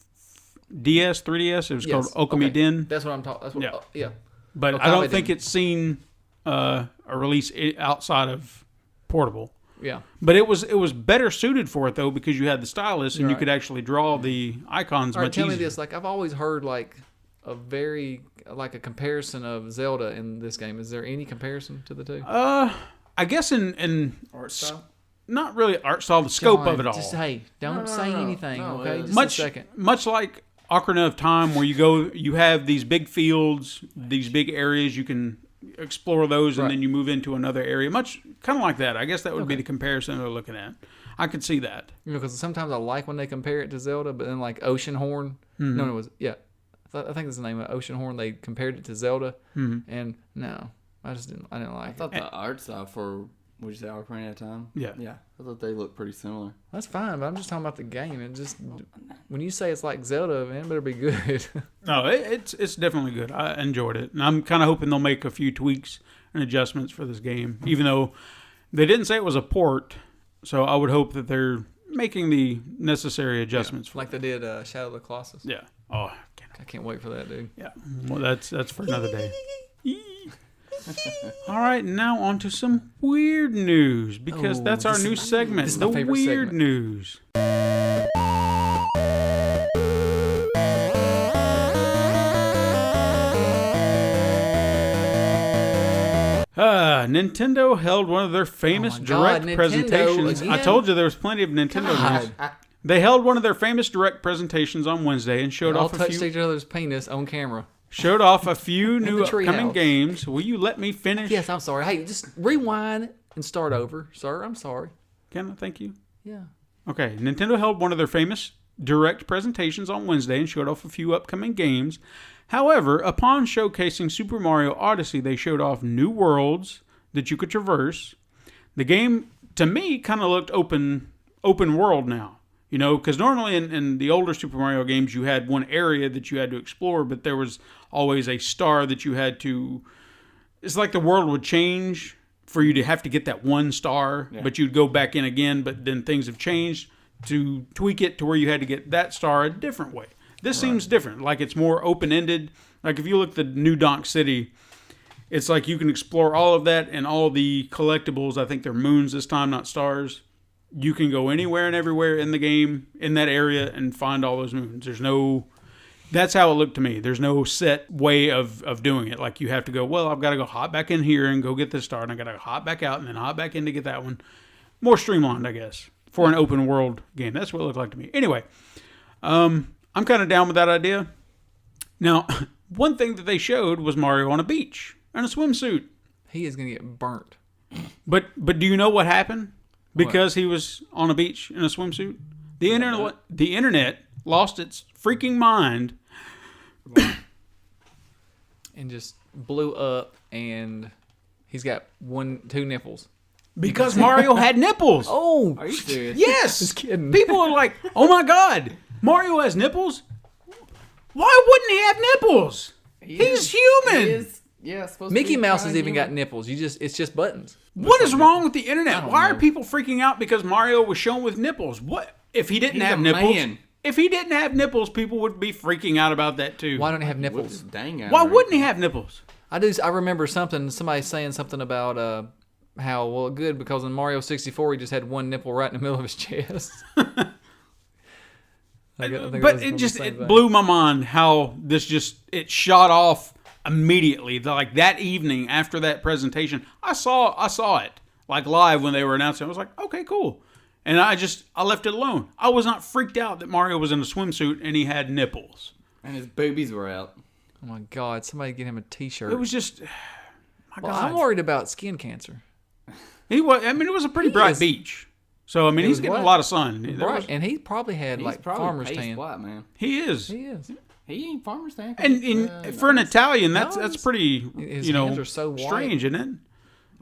DS, 3DS. It was called Okami okay. Den. That's what I'm talking. That's what. Yeah. Yeah. but Well, I don't Okami think didn't. it's seen a release outside of portable. Yeah. But it was better suited for it though because you had the stylus and you Right. could actually draw the icons All right, much tell easier. me this. Like, I've always heard like a comparison of Zelda in this game. Is there any comparison to the two? I guess in Art style? not really art style, the scope of John, it all. Just don't say anything, No, okay? it's- Just a second. Much like Ocarina of Time, where you have these big fields, these big areas, you can explore those, and Right. then you move into another area. Much kind of like that. I guess that would be the comparison they're looking at. I could see that. You know, because sometimes I like when they compare it to Zelda, but then like Ocean Horn. No, it was I think it's the name of Ocean Horn. They compared it to Zelda, and no, I didn't I like it. thought the art style for, would you say Ocarina of Time? Yeah. Yeah. I thought they looked pretty similar. That's fine, but I'm just talking about the game. It just when you say it's like Zelda, man, it better be good. No, it's definitely good. I enjoyed it, and I'm kind of hoping they'll make a few tweaks and adjustments for this game. Even though they didn't say it was a port, so I would hope that they're making the necessary adjustments for like they did Shadow of the Colossus. Yeah. Oh, I can't wait for that, dude. yeah. Well, that's for another day. All right, now on to some weird news because Oh, that's our this new is- segment, this is the my favorite weird segment. news. Nintendo held one of their famous Oh my direct God, Nintendo presentations. I again? told you there was plenty of Nintendo news. God. They held one of their famous direct presentations on Wednesday and showed All off a touched few each other's penis on camera. showed off a few new the upcoming treehouse. games. Will you let me finish? Yes, I'm sorry. Hey, just rewind and start over, sir. I'm sorry. Can I thank you? Yeah. Okay, Nintendo held one of their famous direct presentations on Wednesday and showed off a few upcoming games. However, upon showcasing Super Mario Odyssey, they showed off new worlds that you could traverse. The game, to me, kind of looked open world now. You know, because normally in the older Super Mario games, you had one area that you had to explore, but there was always a star that you had to... It's like the world would change for you to have to get that one star, but you'd go back in again, but then things have changed to tweak it to where you had to get that star a different way. This seems different, like it's more open-ended. Like if you look at the New Donk City, it's like you can explore all of that and all the collectibles. I think they're moons this time, not stars. You can go anywhere and everywhere in the game, in that area, and find all those moons. There's no... That's how it looked to me. There's no set way of doing it. Like you have to go, well, I've got to go hop back in here and go get this star, and I got to hop back out and then hop back in to get that one. More streamlined, I guess, for an open world game. That's what it looked like to me. Anyway, I'm kind of down with that idea. Now, one thing that they showed was Mario on a beach in a swimsuit. He is going to get burnt. But do you know what happened? Because he was on a beach in a swimsuit? The internet lost its freaking mind. And just blew up, and he's got 2 nipples. Because Mario had nipples. Oh! Are you serious? Yes. Just kidding. People are like, oh my God, Mario has nipples? Why wouldn't he have nipples? He's human. He is, yeah, supposed Mickey to be Mouse has kinda even got human. nipples. It's just buttons. What is wrong with the internet? don't Why are know. people freaking out because Mario was shown with nipples? What if he didn't He's have a nipples? man. If he didn't have nipples, people would be freaking out about that too. Why don't he have With nipples? his dang out Why right wouldn't he there. have nipples? I remember somebody saying something about how, well, good, because in Mario 64 he just had 1 nipple right in the middle of his chest. I think But was it the just same it thing. blew my mind how it shot off immediately. Like that evening after that presentation, I saw it like live when they were announcing. I was like, okay, cool. And I left it alone. I was not freaked out that Mario was in a swimsuit and he had nipples. And his boobies were out. Oh my God! Somebody get him a T-shirt. It was just, my Well, God. I'm worried about skin cancer. He was. I mean, it was a pretty bright is- beach. So I mean, It he's was getting what? a lot of sun. There Right, was- and he probably had He's like probably farmer's paste tan. white, man. he is. He is. He ain't farmer's tan. And for an Italian, that's No, pretty, his you know, hands are so white. strange, isn't it?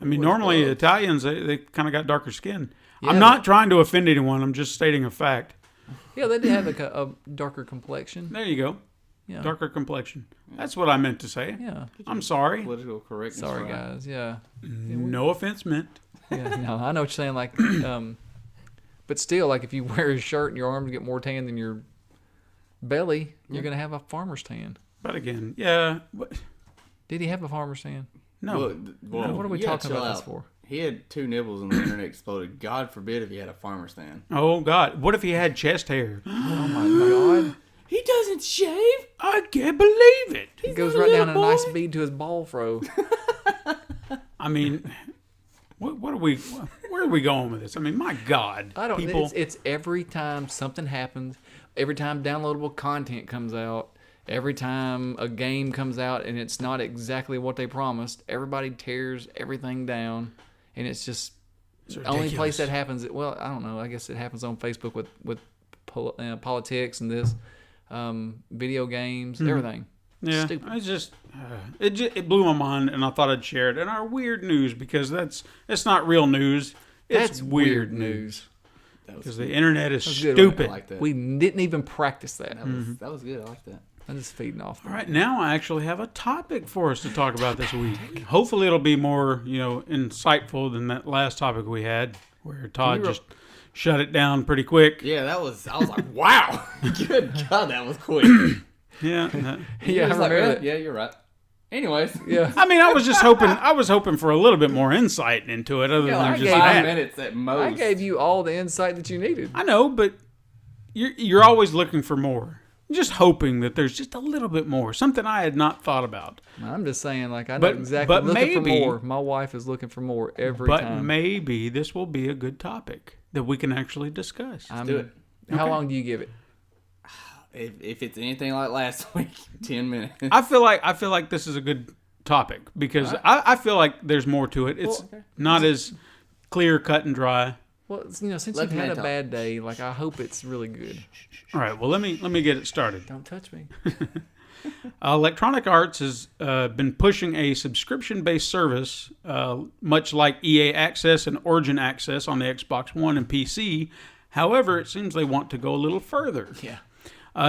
I mean, normally Italians, they kind of got darker skin. Yeah, I'm not trying to offend anyone. I'm just stating a fact. Yeah, they did have like a darker complexion. There you go. Yeah. Darker complexion. That's what I meant to say. Yeah. I'm sorry. Political correctness. Sorry, right. guys. Yeah. No offense meant. Yeah. No, I know what you're saying. Like, but still, like, if you wear a shirt and your arms get more tan than your belly, you're gonna have a farmer's tan. But again, yeah. Did he have a farmer stand? No. Well, What are we you gotta talking chill about this out. for? He had 2 nibbles and the internet exploded. God forbid if he had a farmer stand. Oh, God. What if he had chest hair? Oh my God! He doesn't shave. I can't believe it. It goes not a right down a little nice boy. bead to his ball fro. I mean, where are we going with this? I mean, my God. I don't. People, It's every time something happens, every time downloadable content comes out, every time a game comes out and it's not exactly what they promised, everybody tears everything down, and it's just the only place that happens. Well, I don't know. I guess it happens on Facebook with politics and this, video games, everything. yeah, Stupid. it's just, it blew my mind, and I thought I'd share it in our weird news because it's not real news. It's That's weird news because the internet is good, stupid. I like that. We didn't even practice that. That was good. I like that. I'm just feeding off. All right, now I actually have a topic for us to talk about this week. Hopefully, it'll be more, insightful than that last topic we had, where Todd just shut it down pretty quick. Yeah, I was like, wow. Good God, that was quick. Yeah. Yeah, I was like, remember that. yeah, you're right. Anyways. Yeah. I mean, I was hoping for a little bit more insight into it, other Yeah, than like just 5 that. minutes at most. I gave you all the insight that you needed. I know, but you're always looking for more. Just hoping that there's just a little bit more, something I had not thought about. I'm just saying, like, I know But- exactly. but Looking for maybe- more. My wife is looking for more every But time. maybe this will be a good topic that we can actually discuss. do it. How Okay. long do you give it? If it's anything like last week, 10 minutes. I feel like this is a good topic because I feel like there's more to it. It's not as clear, cut, and dry. Well, since Let you've the had man a talk. bad day, like, I hope it's really good. All right, well let me get it started. Don't touch me. Electronic Arts has been pushing a subscription-based service, much like EA Access and Origin Access on the Xbox One and PC. However, it seems they want to go a little further. Yeah.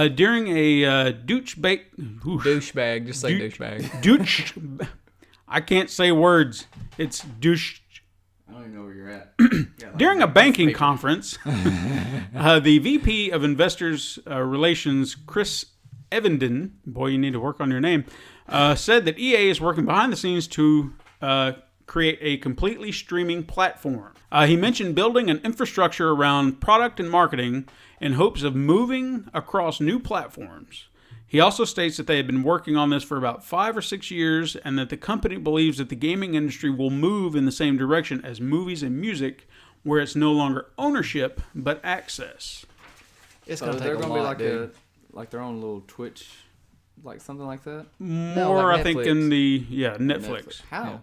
During a douchebag, Douchebag. Just say douchebag. douche, I can't say words. It's douche. I don't even know where you're at. During a banking conference, the VP of Investors Relations, Chris Evenden, boy, you need to work on your name, said that EA is working behind the scenes to create a completely streaming platform. He mentioned building an infrastructure around product and marketing in hopes of moving across new platforms. He also states that they have been working on this for about 5 or 6 years and that the company believes that the gaming industry will move in the same direction as movies and music, where it's no longer ownership but access. It's So going to they're take a gonna be lot, dude. like their own little Twitch, like something like that. More, like I think, Netflix. in the Netflix. How? Yeah.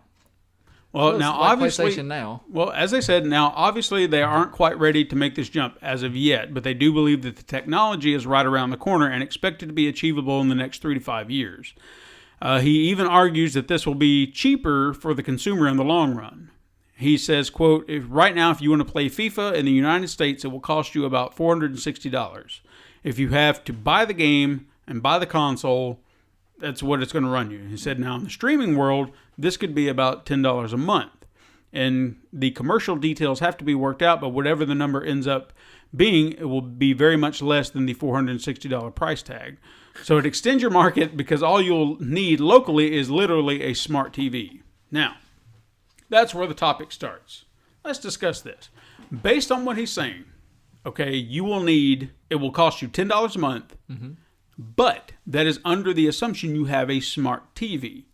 Well, Well, now it's like obviously, PlayStation now. well, as I said, now obviously they aren't quite ready to make this jump as of yet, but they do believe that the technology is right around the corner and expected to be achievable in the next 3 to 5 years. He even argues that this will be cheaper for the consumer in the long run. He says, quote, right now, if you want to play FIFA in the United States, it will cost you about $460. If you have to buy the game and buy the console, that's what it's going to run you. He said, now in the streaming world, this could be about $10 a month. And the commercial details have to be worked out, but whatever the number ends up being, it will be very much less than the $460 price tag. So it extends your market because all you'll need locally is literally a smart TV. Now, that's where the topic starts. Let's discuss this. Based on what he's saying, okay, it will cost you $10 a month, but that is under the assumption you have a smart TV.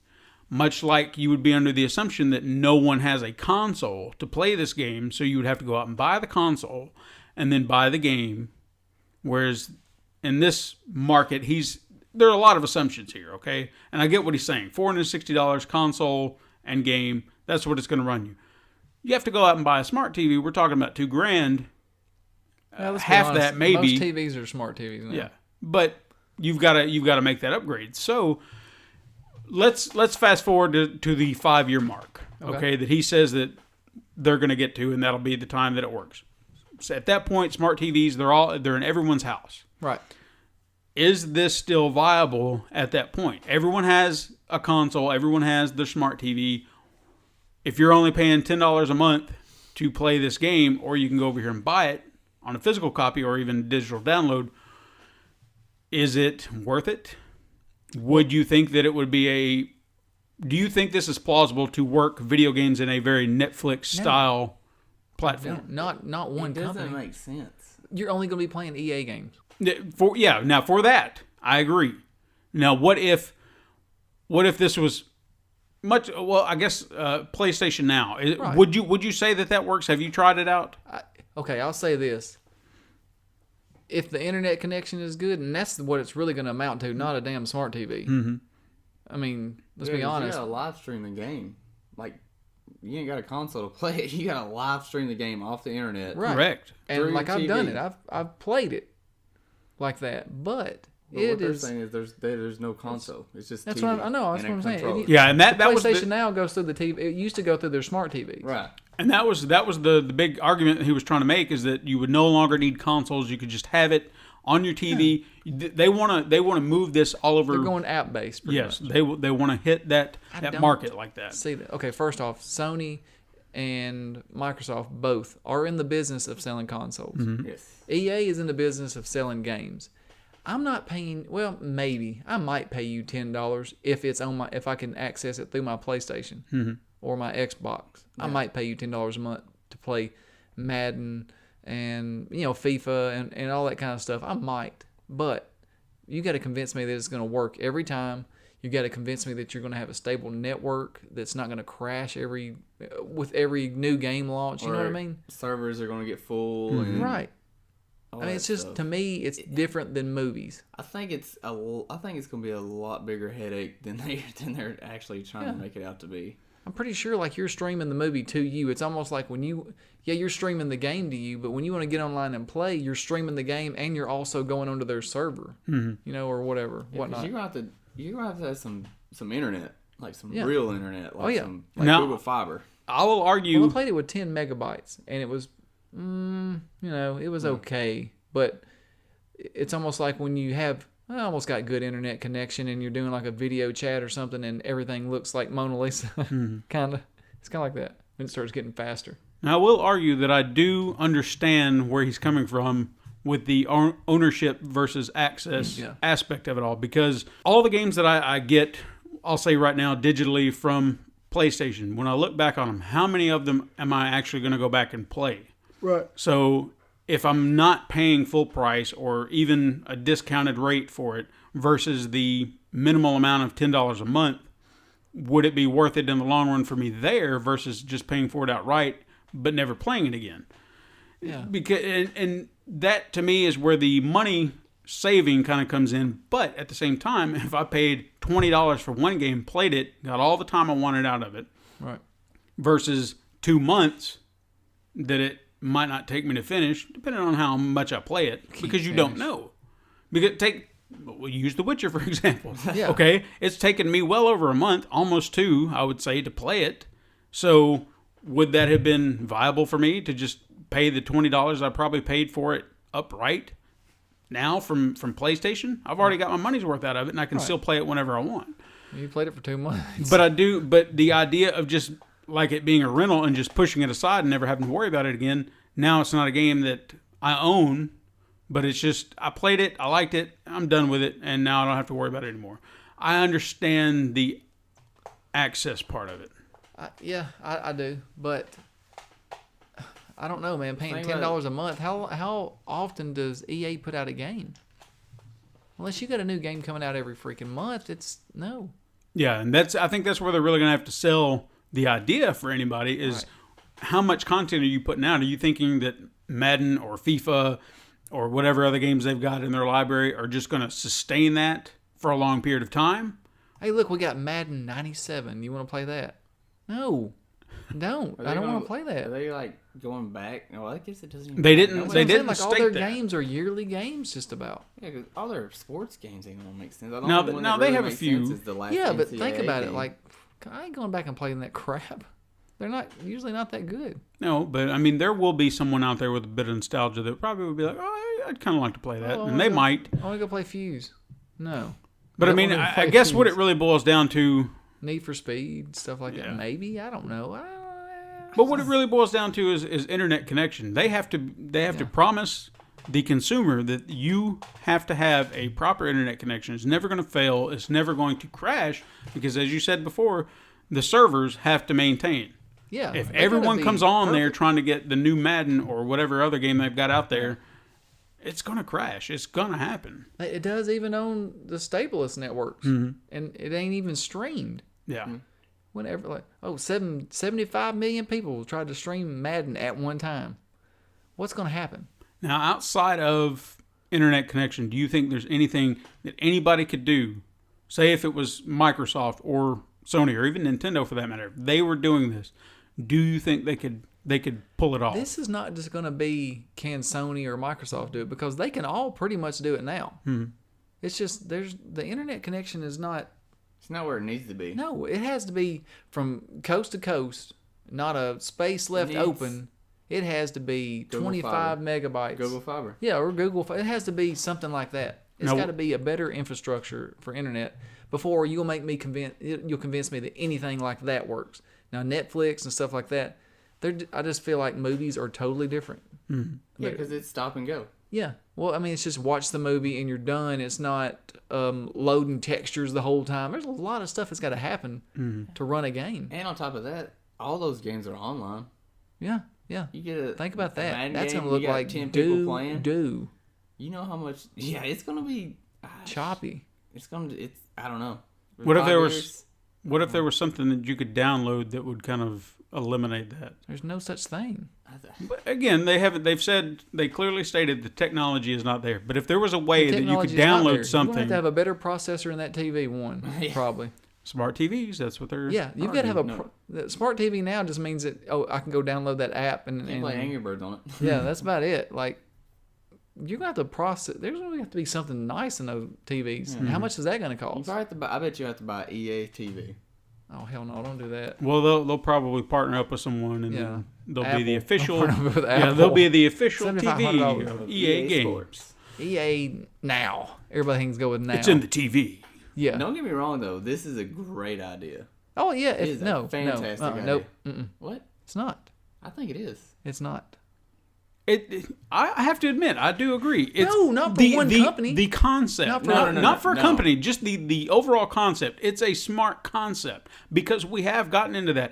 Much like you would be under the assumption that no one has a console to play this game, so you would have to go out and buy the console and then buy the game. Whereas in this market, there are a lot of assumptions here, okay? And I get what he's saying. $460 console and game, that's what it's going to run you. You have to go out and buy a smart TV. We're talking about $2,000. Let's be half honest, that maybe. Most TVs are smart TVs now. Yeah, but you've got to make that upgrade. So let's fast forward to the 5-year mark. Okay, that he says that they're going to get to, and that'll be the time that it works. So at that point, smart TVs they're in everyone's house. Right. Is this still viable at that point? Everyone has a console. Everyone has their smart TV. If you're only paying $10 a month to play this game, or you can go over here and buy it on a physical copy or even digital download, is it worth it? Would you think that it would be do you think this is plausible to work video games in a very Netflix style platform? Not one It doesn't company. make sense. You're only going to be playing EA games. Now for that, I agree. Now, what if this was much? Well, I guess PlayStation Now. Right. Would you say that works? Have you tried it out? Okay, I'll say this. If the internet connection is good, and that's what it's really going to amount to, not a damn smart TV. Mm-hmm. I mean, let's Dude, be honest. You gotta live stream the game. Like, you ain't got a console to play it. You gotta live stream the game off the internet. Right. Correct. And Through like your I've done TV. it. I've played it like that. But But it what they're is. saying is there's no console. It's just That's TV what I know. That's and what a I'm saying. controller. Yeah, and that was PlayStation the, Now goes through the TV. It used to go through their smart TVs. Right. and that was the big argument that he was trying to make, is that you would no longer need consoles. You could just have it on your TV. They want to move this all over. They're going app based. Yes, much. they want to hit that don't market like that. See that? Okay, first off, Sony and Microsoft both are in the business of selling consoles. Yes. EA is in the business of selling games. I'm not paying. Well, maybe I might pay you $10 if I can access it through my PlayStation or my Xbox. I might pay you $10 a month to play Madden and FIFA and all that kind of stuff. I might, but you got to convince me that it's going to work every time. You got to convince me that you're going to have a stable network that's not going to crash with every new game launch. You know what I mean? Servers are gonna get full. And Right. all I mean, that it's just stuff. to me, it's different than movies. I think it's gonna be a lot bigger headache than they're actually trying to make it out to be. I'm pretty sure like you're streaming the movie to you. It's almost like when you're streaming the game to you, but when you want to get online and play, you're streaming the game and you're also going onto their server, or whatever, Yeah, 'cause whatnot. you're gonna have to have some internet, like some Yeah. real internet, like Oh, yeah. some like Now- Google Fiber. I will argue. Well, I played it with 10 megabytes and it was, it was okay, but it's almost like when you have, I almost got good internet connection and you're doing like a video chat or something and everything looks like Mona Lisa, kind of. It's kind of like that when it starts getting faster. Now, I will argue that I do understand where he's coming from with the ownership versus access aspect of it all, because all the games that I get, I'll say right now, digitally from PlayStation, when I look back on them, how many of them am I actually going to go back and play? Right. So if I'm not paying full price or even a discounted rate for it versus the minimal amount of $10 a month, would it be worth it in the long run for me there versus just paying for it outright but never playing it again? Yeah. Because and that to me is where the money saving kind of comes in. But at the same time, if I paid $20 for one game, played it, got all the time I wanted out of it, Right. versus 2 months that it might not take me to finish, depending on how much I play it, because you don't know. Because we'll use The Witcher for example. Yeah. Okay, it's taken me well over a month, almost 2, I would say, to play it. So would that have been viable for me to just pay the $20 I probably paid for it upright now from PlayStation? I've already got my money's worth out of it, and I can still play it whenever I want. You played it for 2 months. But the idea of just like it being a rental and just pushing it aside and never having to worry about it again, now it's not a game that I own, but it's just, I played it, I liked it, I'm done with it, and now I don't have to worry about it anymore. I understand the access part of it. I do, but I don't know, man. Paying Think $10 a month. How often does EA put out a game? Unless you got a new game coming out every freaking month, it's no. Yeah, and I think that's where they're really going to have to sell the idea for anybody is how much content are you putting out? Are you thinking that Madden or FIFA or whatever other games they've got in their library are just going to sustain that for a long period of time? Hey, look, we got Madden 97. You want to play that? No, don't. I don't want to play Are that. they like going back? No, I guess it doesn't. Even They matter. didn't- That's they what I'm saying, didn't like all state their that. games are yearly games, just about. Yeah, 'cause all their sports games ain't gonna make sense. The Now, only one now that they really have a makes few. sense is the last Yeah, but NCAA think about it. game. Like, I ain't going back and playing that crap. They're not usually not that good. No, but I mean, there will be someone out there with a bit of nostalgia that probably would be like, oh, I'd kind of like to play that. Oh, And they yeah. might. I want to go play Fuse. No. But I don't mean, wanna I play guess what it Fuse. really boils down to, Need for Speed, stuff like Yeah. that. Maybe. I don't know. but what it really boils down to is internet connection. They have to promise the consumer that you have to have a proper internet connection. It's never going to fail. It's never going to crash because, as you said before, the servers have to maintain. Yeah. If they gotta everyone be comes on there perfect. trying to get the new Madden or whatever other game they've got out there, it's going to crash. It's going to happen. It does even on the stablest networks, and it ain't even streamed. Yeah. Whenever, 75 million people tried to stream Madden at one time. What's going to happen? Now, outside of internet connection, do you think there's anything that anybody could do? Say if it was Microsoft or Sony or even Nintendo for that matter, if they were doing this, do you think they could pull it off? This is not just going to be can Sony or Microsoft do it, because they can all pretty much do it now. It's just the internet connection is not. It's not where it needs to be. No, it has to be from coast to coast, not a space left open. It has to be Google 25 megabytes. Google Fiber. Yeah, or Google. It has to be something like that. It's No. got to be a better infrastructure for internet before you'll you'll convince me that anything like that works. Now Netflix and stuff like that, I just feel like movies are totally different. Yeah, because it's stop and go. Yeah. Well, I mean, it's just watch the movie and you're done. It's not loading textures the whole time. There's a lot of stuff that's got to happen to run a game. And on top of that, all those games are online. Yeah. Yeah. You get a Think about that. Madden That's game, going to look you got like 10 people playing. do. You know how much? Yeah, it's gonna be Choppy. It's I don't know. What if 5 there was? years, What if there was something that you could download that would kind of eliminate that? There's no such thing. But again, they haven't. They've said they clearly stated the technology is not there. But if there was a way that you could Technology's not there. download You're going something, to have a better processor in that TV probably. smart TVs, that's what they're. Yeah, you've got to have a No. the smart TV now. Just means that I can go download that app and you can play Angry Birds on it. yeah, that's about it. Like you're gonna have to process. There's gonna have to be something nice in those TVs. And how much is that gonna You cost? probably have to buy. I bet you have to buy EA TV. Oh hell no! Don't do that. Well, they'll probably partner up with someone, and then they'll be the Apple. official. Partner with Yeah, Apple. they'll be the official $7,500 TV of EA games. Sports. EA now. Everybody thinks go with now. It's in the TV. yeah. Don't get me wrong though. This is a great idea. Oh yeah. It is a fantastic idea. Nope. Mm-mm. What? It's not. I think it is. It's not. I have to admit, I do agree. It's No, not for one company. The concept, Not for- not for a no. company, just the overall concept. It's a smart concept because we have gotten into that.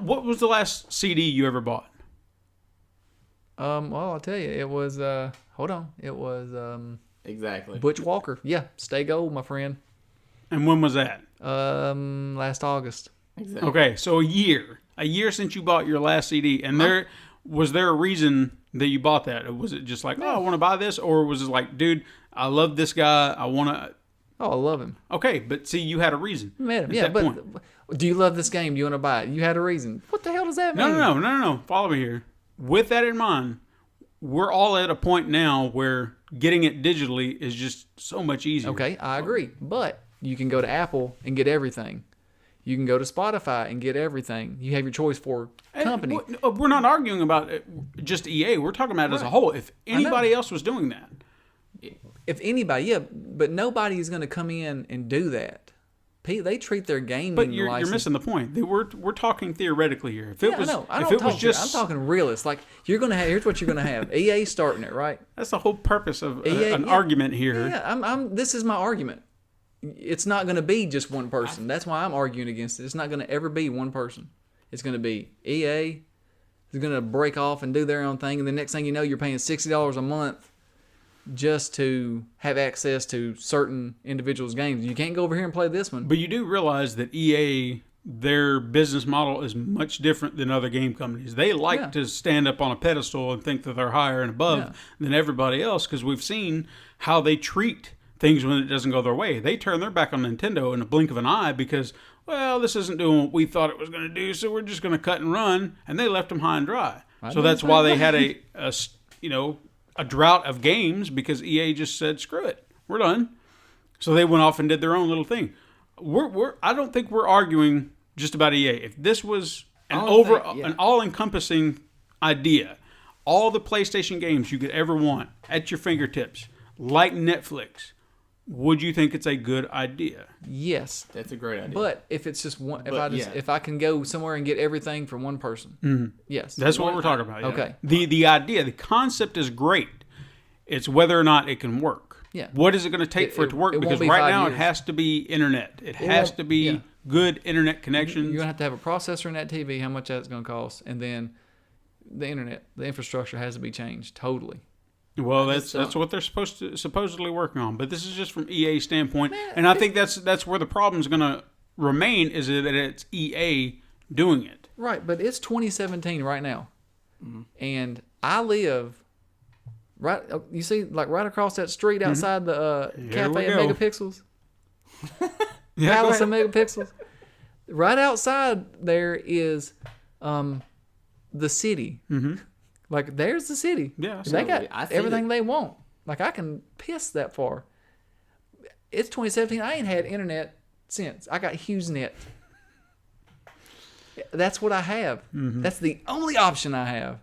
What was the last CD you ever bought? Well, I'll tell you. It was. Hold on. It was Exactly. Butch Walker. Yeah. Stay gold, my friend. And when was that? Last August. Exactly. Okay, so a year since you bought your last CD, and was there a reason that you bought that? Or was it just like, oh, I want to buy this, or was it like, dude, I love this guy, I want to? Oh, I love him. Okay, but see, you had a reason. Met him. at Yeah, that but point. do you love this game? Do you want to buy it? You had a reason. What the hell does that mean? No. Follow me here. With that in mind, we're all at a point now where getting it digitally is just so much easier. Okay, I agree. But you can go to Apple and get everything. You can go to Spotify and get everything. You have your choice for company. We're not arguing about just EA. We're talking about it as a whole. If anybody else was doing that, If anybody, yeah, but nobody is going to come in and do that. They treat their gaming but you're license. missing the point. We're talking theoretically here. If it Yeah, was, I know. I if don't it talk was just, I'm talking realist. Like you're going to have. Here's what you're going to have. EA starting it, right? that's the whole purpose of EA, an argument here. Yeah, This is my argument. It's not going to be just one person. That's why I'm arguing against it. It's not going to ever be one person. It's going to be EA is going to break off and do their own thing, and the next thing you know, you're paying $60 a month just to have access to certain individuals' games. You can't go over here and play this one. But you do realize that EA, their business model is much different than other game companies. They like to stand up on a pedestal and think that they're higher and above than everybody else because we've seen how they treat things when it doesn't go their way. They turn their back on Nintendo in a blink of an eye because, well, this isn't doing what we thought it was going to do, so we're just going to cut and run, and they left them high and dry. So that's why they had a drought of games because EA just said, screw it, we're done. So they went off and did their own little thing. I don't think we're arguing just about EA. If this was an all-encompassing idea, all the PlayStation games you could ever want at your fingertips, like Netflix, would you think it's a good idea? Yes. That's a great idea. But if it's just one, if I can go somewhere and get everything from one person, yes, That's what we're talking about. Yeah. Okay. The idea, the concept is great. It's whether or not it can work. Yeah. What is it going to take for it to work? it won't Because be right 5 now it years. has to be internet. It has to be yeah. good internet connections. You're going to have a processor in that TV, how much that's going to cost, and then the internet, the infrastructure has to be changed totally. Well, that's what they're supposedly working on. But this is just from EA's standpoint, and I think that's where the problem is going to remain, is that it's EA doing it. Right, but it's 2017 right now, and I live right. You see, like right across that street outside the Cafe of go. Megapixels, Yeah, go Palace of ahead. Megapixels. Right outside there is the city. Mm-hmm. Like there's the city. Yeah, they got I see everything they want. Like I can piss that far. It's 2017. I ain't had internet since. I got HughesNet. That's what I have. Mm-hmm. That's the only option I have.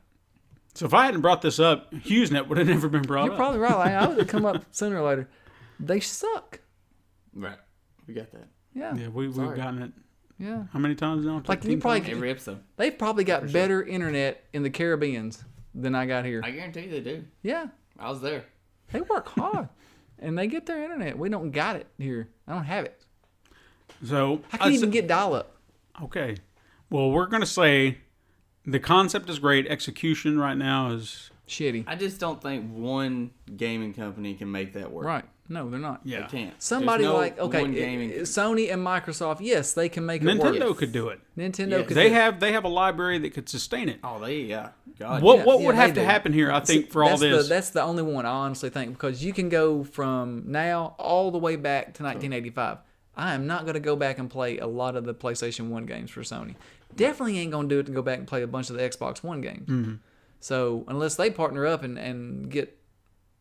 So if I hadn't brought this up, HughesNet would have never been brought You're up. probably right. I would have come up sooner or later. They suck. Right. We got that. Yeah. Yeah, we've Sorry. gotten it. Yeah. How many times now? Like, 15 you probably- times? Every episode. They've probably got better internet in the Caribbeans than I got here. I guarantee you they do. Yeah. I was there. They work hard. And they get their internet. We don't got it here. I don't have it. So I can't even get dial-up. Okay. Well, we're going to say the concept is great. Execution right now is... Shitty. I just don't think one gaming company can make that work. Right. No, they're not. Yeah. They can't. Somebody There's no like, okay, one gaming. Sony and Microsoft, yes, they can make it work. Nintendo could do it. Nintendo Yes. could They do it. have a library that could sustain it. Oh, God. What Yeah, would they have to do. happen here, I think, for all That's this? that's the only one I honestly think, because you can go from now all the way back to 1985. I am not going to go back and play a lot of the PlayStation 1 games for Sony. Definitely ain't going to do it to go back and play a bunch of the Xbox One games. Mm-hmm. So unless they partner up and get,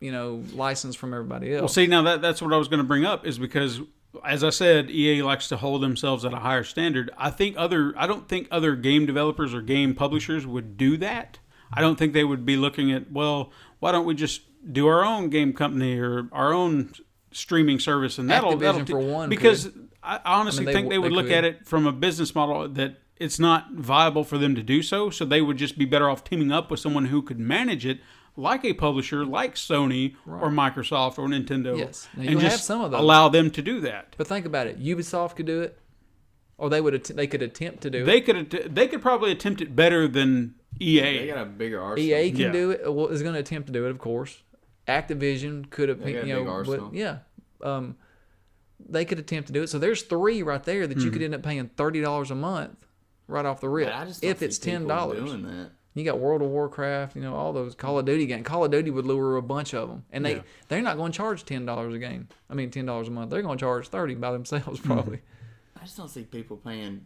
license from everybody else. Well, see, now that's what I was going to bring up, is because, as I said, EA likes to hold themselves at a higher standard. I don't think other game developers or game publishers would do that. I don't think they would be looking at, well, why don't we just do our own game company or our own streaming service, and that'll Activision for one because could. I honestly think they would they look could. at it from a business model that it's not viable for them to do so. So they would just be better off teaming up with someone who could manage it, like a publisher, like Sony or Microsoft or Nintendo, Yes. Now, and you'll just have some of those. allow them to do that. But think about it. Ubisoft could do it, or they could attempt to do it. They could probably attempt it better than EA. They got a bigger arsenal. EA can Yeah. do it. Well, is going to attempt to do it, of course. Activision could have, They got a big arsenal. they could attempt to do it. So there's three right there that you could end up paying $30 a month right off the rip. But I just don't if it's see people $10. doing that. You got World of Warcraft, all those Call of Duty games. Call of Duty would lure a bunch of them, and they're not going to charge $10 a game. I mean, $10 a month. They're going to charge $30 by themselves probably. I just don't see people paying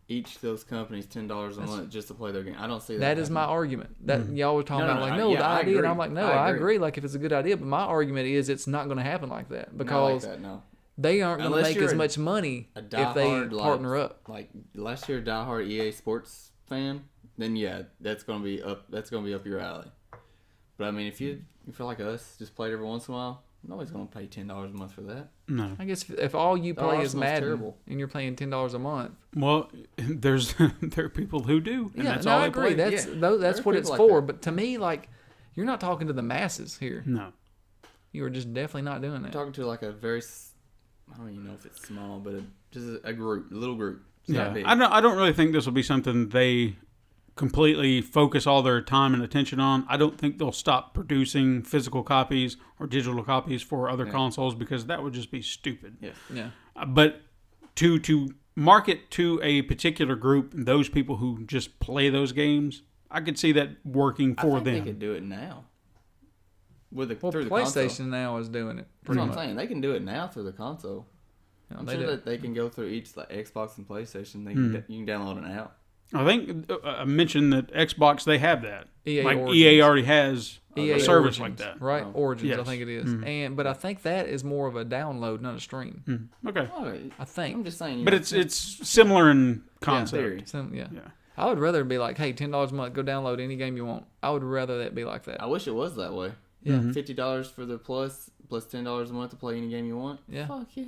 each of those companies $10 a month just to play their game. I don't see that. That is my happening. argument. That y'all were talking No, about no, the I idea, and agree. I'm like, no, I I agree. agree. Like if it's a good idea, but my argument is it's not going to happen like that Not like because that, no. they aren't going to Unless make you're as a- much money A if they diehard, partner up. Like unless you're a diehard EA Sports fan, then yeah, that's gonna be up. That's gonna be up your alley. But I mean, if you feel like us, just play it every once in a while, nobody's gonna pay $10 a month for that. No. I guess if all you play is Arsenal's Madden terrible. and you're paying $10 a month, Well, there are people who do, and that's no, all I they agree. play. That's Yeah. that's There are what it's people like for. that. But to me, like, you're not talking to the masses here. No. You are just definitely not doing I'm that. talking to like a very, I don't even know if it's small, but just a group, a little group. It's not Yeah, big. I don't really think this will be something they completely focus all their time and attention on. I don't think they'll stop producing physical copies or digital copies for other consoles, because that would just be stupid. Yes. Yeah. But to market to a particular group, those people who just play those games, I could see that working I for think they them. could do it now. Through the Well, console. PlayStation now is doing it. That's Pretty what I'm much. saying. They can do it now through the console. I'm they sure do. that they can go through each like Xbox and PlayStation. They Hmm. can, you can download an app. I think I mentioned that Xbox, they have that. EA like Origins. EA already has EA a service Origins, like that. right? Oh. Origins, I Yes. think it is. But I think that is more of a download, not a stream. Okay. Oh, I think. I'm just saying. But it's similar in concept. theory. Yeah. Yeah. I would rather it be like, hey, $10 a month, go download any game you want. I would rather that be like that. I wish it was that way. Yeah. $50 for the plus $10 a month to play any game you want. Yeah. Fuck yeah.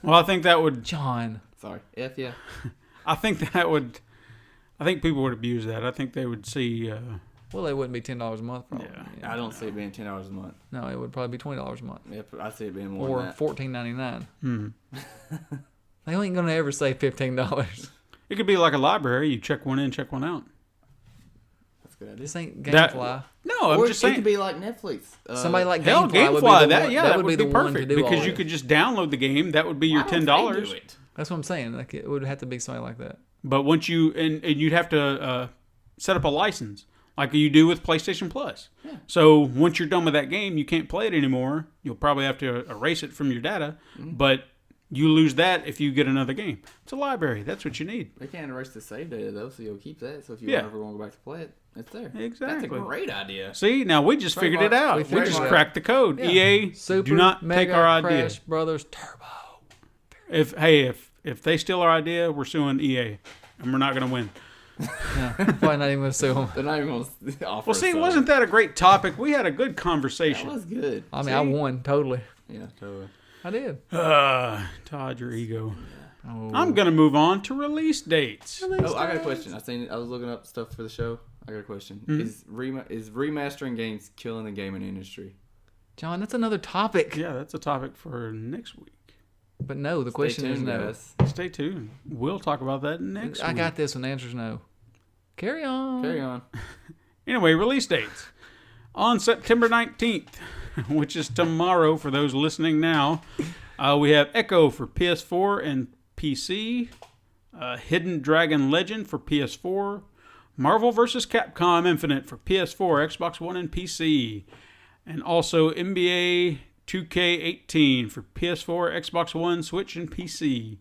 Well, I think that would. John. Sorry. F yeah. I think that would. I think people would abuse that. I think they would see Well, it wouldn't be $10 a month, probably. Yeah. I don't see it being $10 a month. No, it would probably be $20 a month. Yep, I see it being more Or than that. $14.99. They ain't gonna ever say $15. It could be like a library. You check one in, check one out. That's a good idea. This ain't That- GameFly. No, I'm Or just it saying. could be like Netflix. Somebody like Hell, GameFly would be GameFly, the that one, yeah, that would would be be the one to perfect do all because you it. could just download the game. That would be your Why don't $10. they do it? That's what I'm saying. Like it would have to be somebody like that. But once you and you'd have to set up a license like you do with PlayStation Plus. Yeah. So once you're done with that game, you can't play it anymore. You'll probably have to erase it from your data, but you lose that if you get another game. It's a library. That's what you need. They can't erase the save data though, so you'll keep that. So if you Yeah. ever want to go back to play it, it's there. Exactly. That's a great idea. See, now we just figured it out. We We, figured just it out. cracked the code. Yeah. EA, Super do not Mega take our idea. Crash Brothers Turbo. If they steal our idea, we're suing EA, and we're not going to win. Yeah, probably not even gonna sue them. They're not even going to offer. Well, see, us that. wasn't that a great topic? We had a good That conversation. was good. I mean, I See? won totally. Yeah, totally. I did. Todd, your ego. Oh. I'm gonna move on to release dates. Oh, I got a question. I was looking up stuff for the show. I got a question. Is remastering games killing the gaming industry? John, that's another topic. Yeah, that's a topic for next week. But no, the Stay question is tuned, no. guys. Stay tuned. We'll talk about that next I week. got this one. The answer's no. Carry on. Carry on. Anyway, release dates. On September 19th, which is tomorrow for those listening now, we have Echo for PS4 and PC, Hidden Dragon Legend for PS4, Marvel vs. Capcom Infinite for PS4, Xbox One, and PC, and also NBA 2K18 for PS4, Xbox One, Switch, and PC.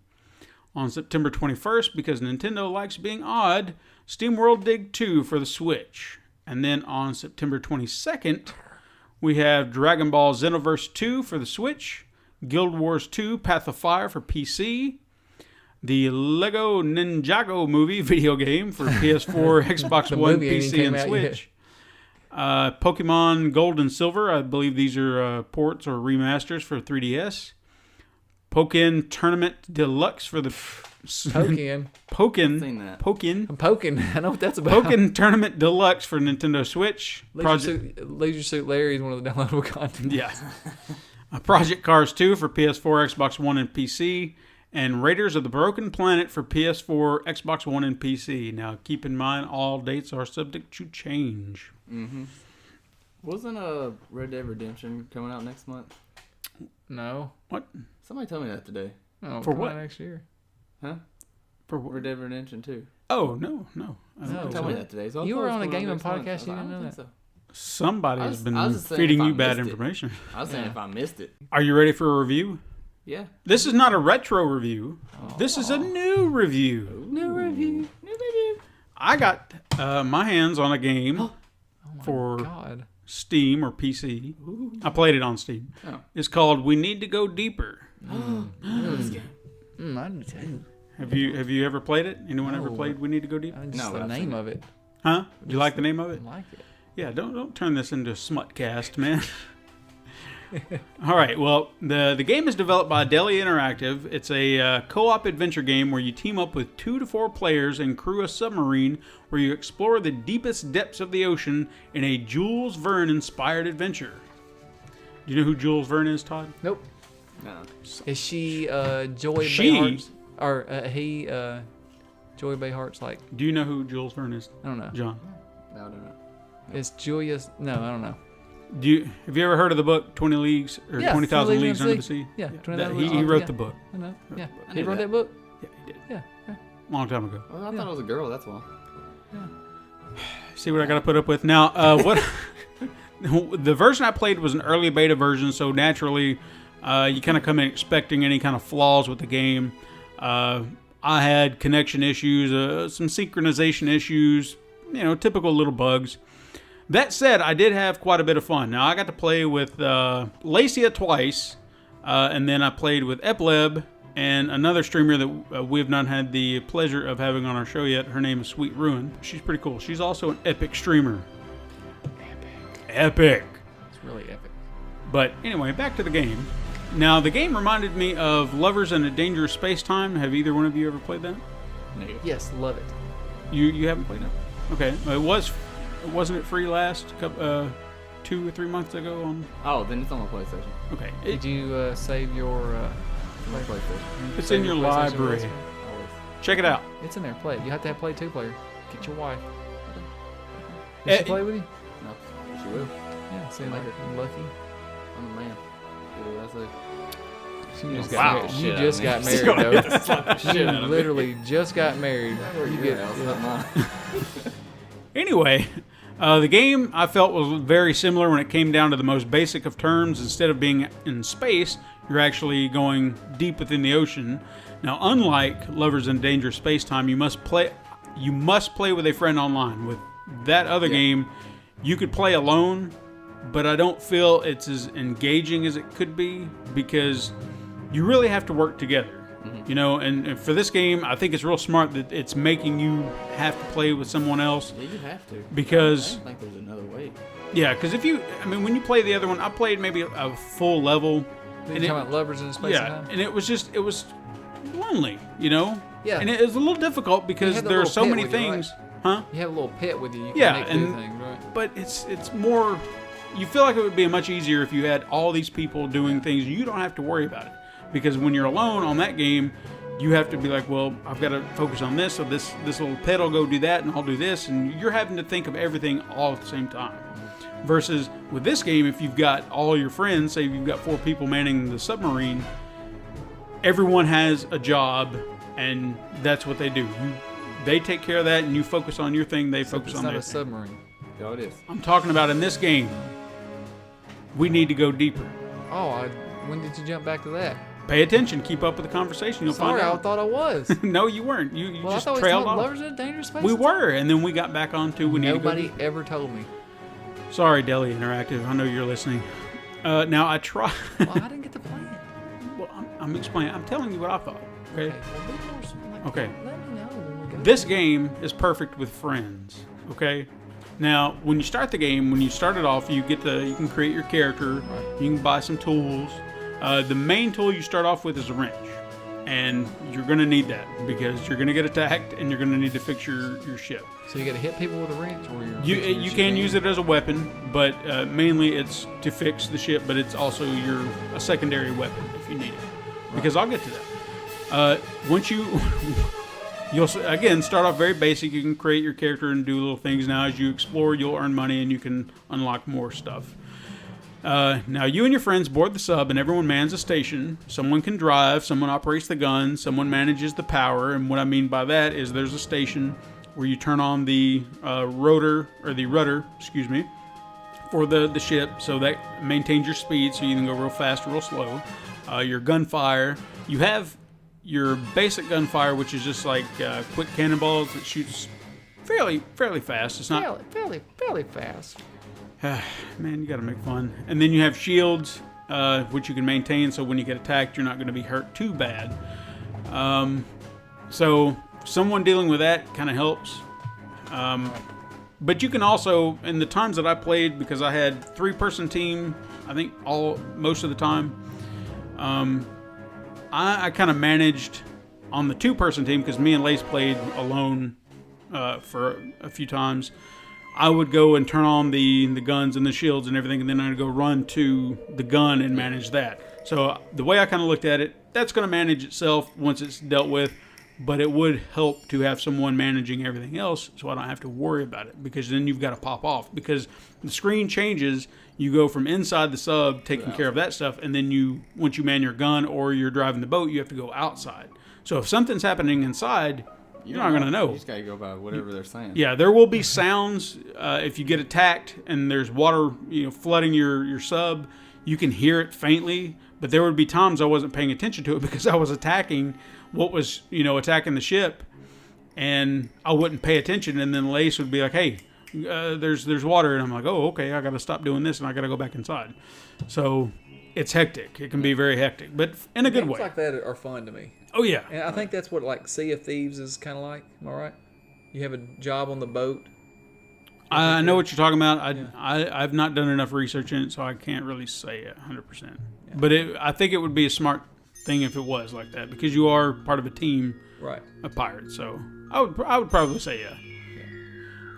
On September 21st, because Nintendo likes being odd, SteamWorld Dig 2 for the Switch. And then on September 22nd, we have Dragon Ball Xenoverse 2 for the Switch, Guild Wars 2 Path of Fire for PC, the Lego Ninjago movie video game for PS4, Xbox The One, movie ain't even PC, came and out Switch. Pokemon Gold and Silver, I believe these are ports or remasters for 3DS. Pokken Tournament Deluxe for the Poking. Seen that. Pokken I'm poking. I know what that's about. Pokken Tournament Deluxe for Nintendo Switch. Leisure Suit Larry is one of the downloadable content. Yeah. Project Cars 2 for PS4, Xbox One, and PC. And Raiders of the Broken Planet for PS4, Xbox One, and PC. Now, keep in mind, all dates are subject to change. Wasn't Red Dead Redemption coming out next month? No. What? Somebody told me that today. Oh, For come what? on next year. Huh? For what? Red Dead Redemption 2. Oh, no. I don't No. think Tell so. me that today. So I You thought were it was on a coming out gaming next month. podcast, I was you like, didn't I don't know think so. Somebody I has was been just saying feeding if I you bad missed it. information. I was saying Yeah. if I missed it. Are you ready for a review? Yeah. This is not a retro review. This is a new review. New review. I got my hands on a game for God. Steam or PC. I played it on Steam. Oh. It's called We Need to Go Deeper. I do too. Have you ever played it? Anyone ever No. played We Need to Go Deeper? I mean, just No, but the I've name seen it. of it. Huh? Do you like the name of it? I like it. Yeah, don't turn this into a smutcast, man. All right, well, the game is developed by Deli Interactive. It's a co-op adventure game where you team up with 2 to 4 players and crew a submarine where you explore the deepest depths of the ocean in a Jules Verne-inspired adventure. Do you know who Jules Verne is, Todd? Nope. No. Is she Joy She- Behardt's? Or he Joy Behart's like, Do you know who Jules Verne is, I don't know. John? No, I don't know. It's Julius. No, I don't know. Have you ever heard of the book 20 Leagues or Yeah, 20,000 Leagues Under the Sea? Yeah, 20,000 That- Leagues he Under- wrote yeah. the book. I know. Yeah. I He knew wrote that. that book? Yeah, he did. Yeah. Long time ago. Well, I thought it was a girl. That's why. See what I got to put up with now. What the version I played was an early beta version, so naturally you kind of come in expecting any kind of flaws with the game. I had connection issues, some synchronization issues, typical little bugs. That said, I did have quite a bit of fun. Now I got to play with Lacia twice, and then I played with Epleb and another streamer that we have not had the pleasure of having on our show yet. Her name is Sweet Ruin. She's pretty cool. She's also an epic streamer. Epic. It's really epic. But anyway, back to the game. Now, the game reminded me of Lovers in a Dangerous Space-Time. Have either one of you ever played that? No. Yes, love it. You haven't played it? Okay. It was Wasn't it free last 2 or 3 months ago? Oh, then it's on my PlayStation. Okay. Did you save your? It's on my PlayStation. It's in your library. Always. Check it out. It's in there. Play it. You have to have play 2-player. Get your wife. Did she play with you? No, she will. Yeah. See, Like lucky. I'm the man. Yeah, that's it. You just Wow. got married. You just got married, though. You literally just got married. You get. Anyway, the game I felt was very similar when it came down to the most basic of terms. Instead of being in space, you're actually going deep within the ocean. Now, unlike Lovers in Dangerous Space Time, you must play with a friend online. With that other game, you could play alone, but I don't feel it's as engaging as it could be because you really have to work together. You know, and for this game, I think it's real smart that it's making you have to play with someone else. Yeah, you have to. Because I don't think there's another way. Yeah, because when you play the other one, I played maybe a full level. You're talking about Lovers in Space Time? And it was lonely, you know? Yeah. And it was a little difficult because there are so many things. Huh? You have a little pet with you. You can Yeah, make and- things, right? But it's more, you feel like it would be much easier if you had all these people doing things. You don't have to worry about it. Because when you're alone on that game, you have to be like, well, I've got to focus on this, so this little pet will go do that, and I'll do this, and you're having to think of everything all at the same time. Versus with this game, if you've got all your friends, say you've got 4 people manning the submarine, everyone has a job, and that's what they do. They take care of that, and you focus on your thing, they focus on their It's not a submarine. No, it is. I'm talking about in this game, we need to go deeper. Oh, when did you jump back to that? Pay attention, keep up with the conversation, you'll Sorry, find I out. thought I was. No, you weren't. You Well, just I thought trailed we off. Lovers in Dangerous Space. We were, and then we got back on to we need Nobody to go. ever told me. Sorry, Deli Interactive. I know you're listening. Now I try. Well, I didn't get to play it. Well, I'm explaining. I'm telling you what I thought. Okay. Well, be more, like, Okay. Let me know when we go. This game is perfect with friends. Okay. Now, when you start the game, when you start it off, you can create your character. You can buy some tools. The main tool you start off with is a wrench, and you're going to need that because you're going to get attacked, and you're going to need to fix your ship. So you got to hit people with a wrench, or You can use it as a weapon, but mainly it's to fix the ship. But it's also a secondary weapon if you need it. Because I'll get to that. Once you'll again start off very basic. You can create your character and do little things. Now as you explore, you'll earn money and you can unlock more stuff. Now you and your friends board the sub, and everyone mans a station. Someone can drive, someone operates the gun, someone manages the power. And what I mean by that is there's a station where you turn on the rudder, for the ship, so that maintains your speed, so you can go real fast or real slow. Your gunfire, you have your basic gunfire, which is just like quick cannonballs that shoots fairly fast. It's not fairly fast. man, you gotta make fun. And then you have shields, which you can maintain, so when you get attacked, you're not going to be hurt too bad. So someone dealing with that kind of helps. But you can also, in the times that I played, because I had 3-person team, I think most of the time, I kind of managed on the 2-person team, because me and Lace played alone for a few times. I would go and turn on the guns and the shields and everything, and then I'd go run to the gun and manage that. So the way I kind of looked at it, that's going to manage itself once it's dealt with, but it would help to have someone managing everything else so I don't have to worry about it, because then you've got to pop off. Because the screen changes, you go from inside the sub taking care of that stuff, and then once you man your gun or you're driving the boat, you have to go outside. So if something's happening inside, you're not going to know. You just got to go by whatever they're saying. Yeah, there will be sounds. If you get attacked and there's water flooding your sub, you can hear it faintly. But there would be times I wasn't paying attention to it because I was attacking what was, attacking the ship. And I wouldn't pay attention. And then Lace would be like, hey, there's water. And I'm like, oh, okay, I got to stop doing this and I got to go back inside. So it's hectic. It can be very hectic, but in a good way. Games like that are fun to me. Oh, yeah. And I think that's what like Sea of Thieves is kind of like. Am I right? You have a job on the boat. I know what you're talking about. I've not done enough research in it, so I can't really say it 100%. Yeah. But I think it would be a smart thing if it was like that, because you are part of a team Right. of pirates. So I would probably say yeah.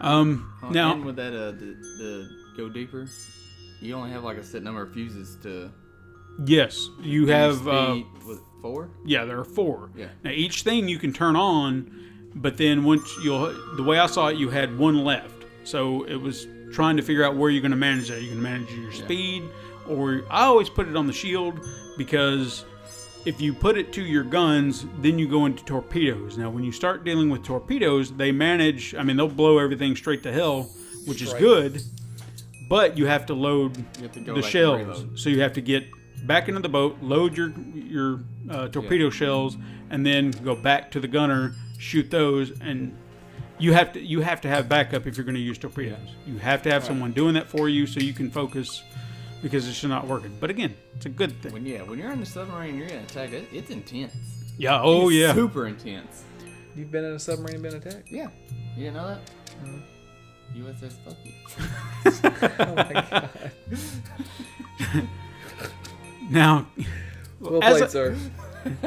Now, and with that, the go deeper, you only have like a set number of fuses to. yes, you have. Speed, with 4? Yeah, there are 4. Yeah. Now each thing you can turn on, but then the way I saw it, you had 1 left. So it was trying to figure out where you're going to manage that. You're going to manage your speed, or I always put it on the shield because if you put it to your guns, then you go into torpedoes. Now, when you start dealing with torpedoes, they'll blow everything straight to hell, which is good, but you have to load the shells. So you have to get back into the boat, load your torpedo shells, and then go back to the gunner, shoot those, and you have to have backup if you're going to use torpedoes. You have to have someone doing that for you so you can focus, because it's not working. But again, it's a good thing. When you're in the submarine, you're in attack. It's intense. Yeah. Oh, yeah. Super intense. You've been in a submarine and been attacked? Yeah. You didn't know that? USS fuck you. Oh my god. Now, Well played, sir.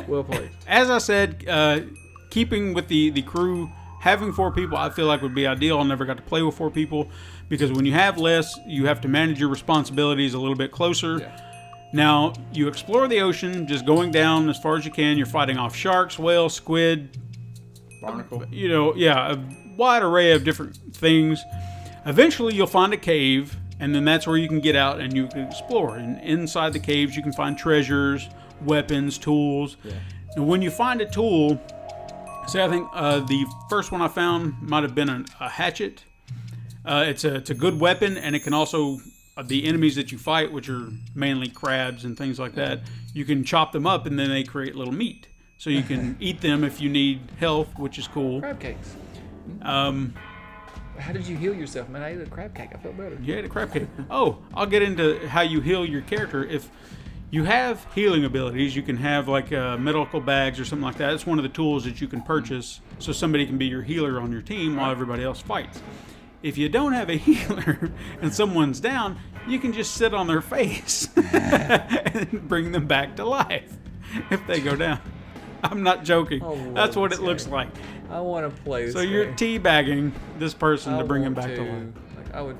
Well played. as I said, keeping with the crew, having 4 people, I feel like would be ideal. I never got to play with 4 people because when you have less, you have to manage your responsibilities a little bit closer. Yeah. Now, you explore the ocean, just going down as far as you can. You're fighting off sharks, whales, squid, Barnacle. A wide array of different things. Eventually, you'll find a cave, and then that's where you can get out and you can explore. And inside the caves, you can find treasures, weapons, tools. Yeah. And when you find a tool, I think the first one I found might have been a hatchet. It's a good weapon, and it can also, the enemies that you fight, which are mainly crabs and things like that, you can chop them up, and then they create little meat. So you can eat them if you need health, which is cool. Crab cakes. How did you heal yourself, man? I ate a crab cake. I felt better. You ate a crab cake. Oh, I'll get into how you heal your character. If you have healing abilities, you can have like medical bags or something like that. It's one of the tools that you can purchase so somebody can be your healer on your team while everybody else fights. If you don't have a healer and someone's down, you can just sit on their face and bring them back to life if they go down. I'm not joking. That's what it looks like. I want to play this. So you're teabagging this person to bring him back to life. Like I would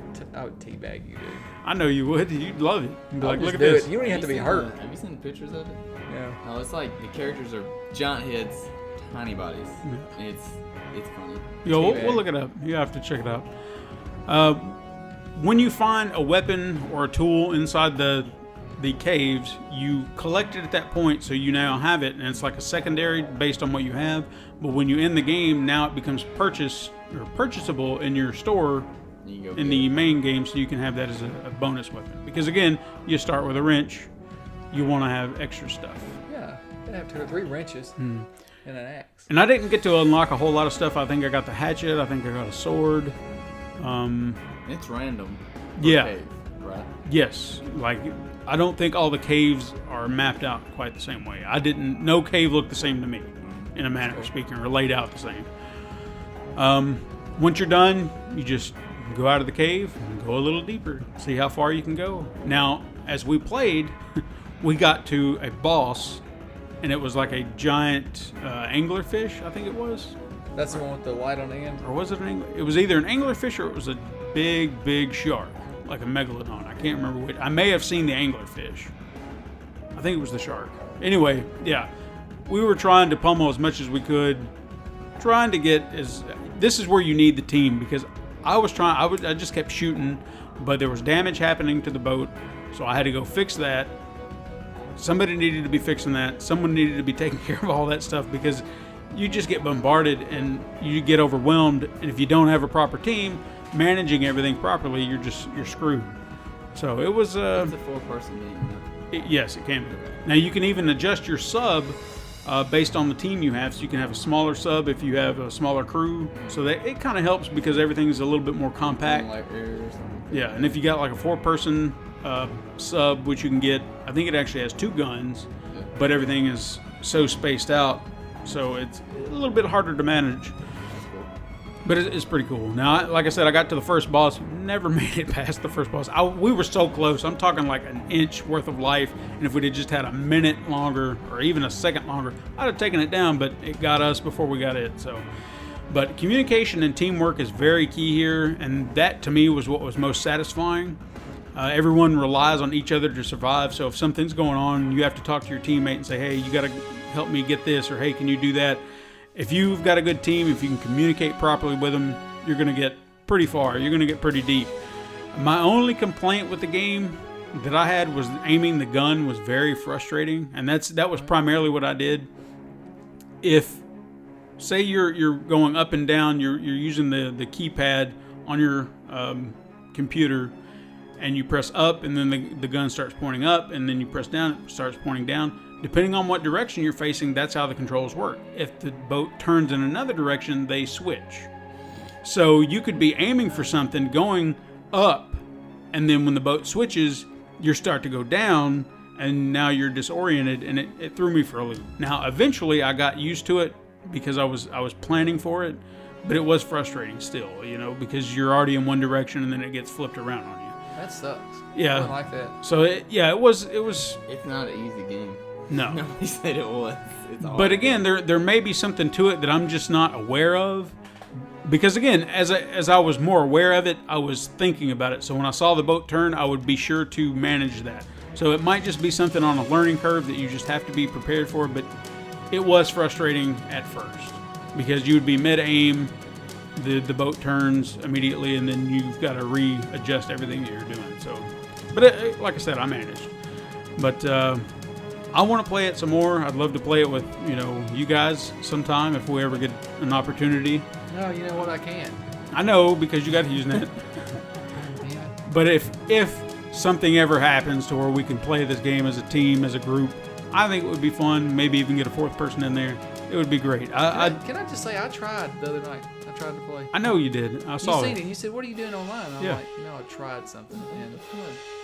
teabag you, dude. I know you would. You'd love it. You'd be like, look at do this. it. You don't even have to be hurt. Have you seen the pictures of it? Yeah. Oh, it's like the characters are giant heads, tiny bodies. It's funny. Yo, we'll look it up. You have to check it out. When you find a weapon or a tool inside the caves, you collect it at that point, so you now have it, and it's like a secondary based on what you have. But when you end the game, now it becomes purchasable in your store in the main game, so you can have that as a bonus weapon. Because again, you start with a wrench, you want to have extra stuff. Yeah, you have 2 or 3 wrenches and an axe. And I didn't get to unlock a whole lot of stuff. I think I got the hatchet. I think I got a sword. It's random. Yeah. Cave, right? Yes. Like, I don't think all the caves are mapped out quite the same way. No cave looked the same to me, in a manner of speaking, or laid out the same. Once you're done, you just go out of the cave and go a little deeper, see how far you can go. Now, as we played, we got to a boss, and it was like a giant anglerfish, I think it was. That's the one with the light on the end? Or was it an angler? It was either an anglerfish or it was a big, big shark, like a megalodon. I can't remember which. I may have seen the anglerfish. I think it was the shark. Anyway, yeah. We were trying to pummel as much as we could, trying to get as... This is where you need the team, because I just kept shooting, but there was damage happening to the boat, so I had to go fix that. Somebody needed to be fixing that. Someone needed to be taking care of all that stuff, because you just get bombarded and you get overwhelmed, and if you don't have a proper team managing everything properly, you're screwed. So it was It's a 4-person game. yes, it can be. Now you can even adjust your sub based on the team you have, so you can have a smaller sub if you have a smaller crew, so that it kind of helps because everything is a little bit more compact. Yeah, and if you got like a 4-person sub, which you can get, I think it actually has 2 guns, but everything is so spaced out, so it's a little bit harder to manage. But it's pretty cool. Now, like I said, I got to the first boss, never made it past the first boss. We were so close. I'm talking like an inch worth of life, and if we'd have just had a minute longer, or even a second longer, I'd have taken it down, but it got us before we got it. So But communication and teamwork is very key here, and that to me was what was most satisfying. Everyone relies on each other to survive, so if something's going on, you have to talk to your teammate and say, hey, you got to help me get this, or hey, can you do that? If you've got a good team, if you can communicate properly with them, you're going to get pretty far. You're going to get pretty deep. My only complaint with the game that I had was aiming the gun was very frustrating, and that was primarily what I did. If, say you're going up and down, you're using the keypad on your computer, and you press up, and then the gun starts pointing up, and then you press down, it starts pointing down. Depending on what direction you're facing, that's how the controls work. If the boat turns in another direction, they switch. So you could be aiming for something going up, and then when the boat switches, you start to go down, and now you're disoriented, and it threw me for a loop. Now, eventually, I got used to it because I was planning for it, but it was frustrating still, because you're already in one direction, and then it gets flipped around on you. That sucks. Yeah. I don't like that. So it was. It's not an easy game. No. Nobody said it was. It's hard. But again, there may be something to it that I'm just not aware of. Because again, as I was more aware of it, I was thinking about it. So when I saw the boat turn, I would be sure to manage that. So it might just be something on a learning curve that you just have to be prepared for. But it was frustrating at first because you would be mid-aim, the boat turns immediately, and then you've got to readjust everything that you're doing. So, but like I said, I managed. But I want to play it some more. I'd love to play it with you guys sometime if we ever get an opportunity. No, you know what? I can't. I know because you got Usenet. But if something ever happens to where we can play this game as a team, as a group, I think it would be fun. Maybe even get a fourth person in there. It would be great. Can I just say I tried the other night. I tried to play. I know you did. I saw You seen it. it. You said, "What are you doing online?" And I'm Yeah. like, I tried something, and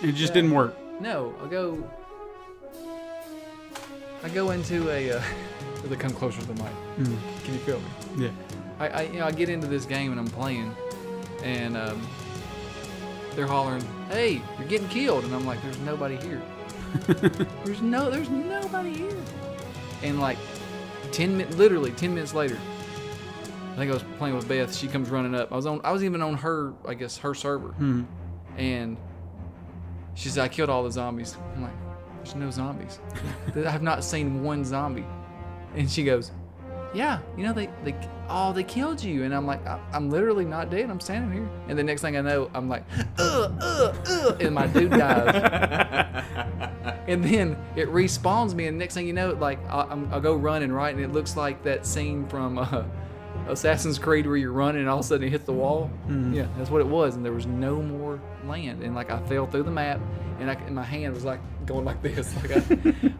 It just didn't work. No, I go into a. They come closer to the mic. Can you feel me? Yeah. I get into this game and I'm playing, and they're hollering, "Hey, you're getting killed!" And I'm like, "There's nobody here. there's nobody here." And like 10 minutes later, I think I was playing with Beth. She comes running up. I was even on her, I guess, her server, and she said, "I killed all the zombies." I'm like, "There's no zombies. I have not seen one zombie." And she goes, "Yeah, they killed you." And I'm like, I'm literally not dead. I'm standing here. And the next thing I know, I'm like, and my dude dies. And then it respawns me. And next thing you know, like I'll go running, right? And it looks like that scene from Assassin's Creed where you're running and all of a sudden it hits the wall. Yeah, that's what it was. And there was no more land. And like I fell through the map, and my hand was like going like this.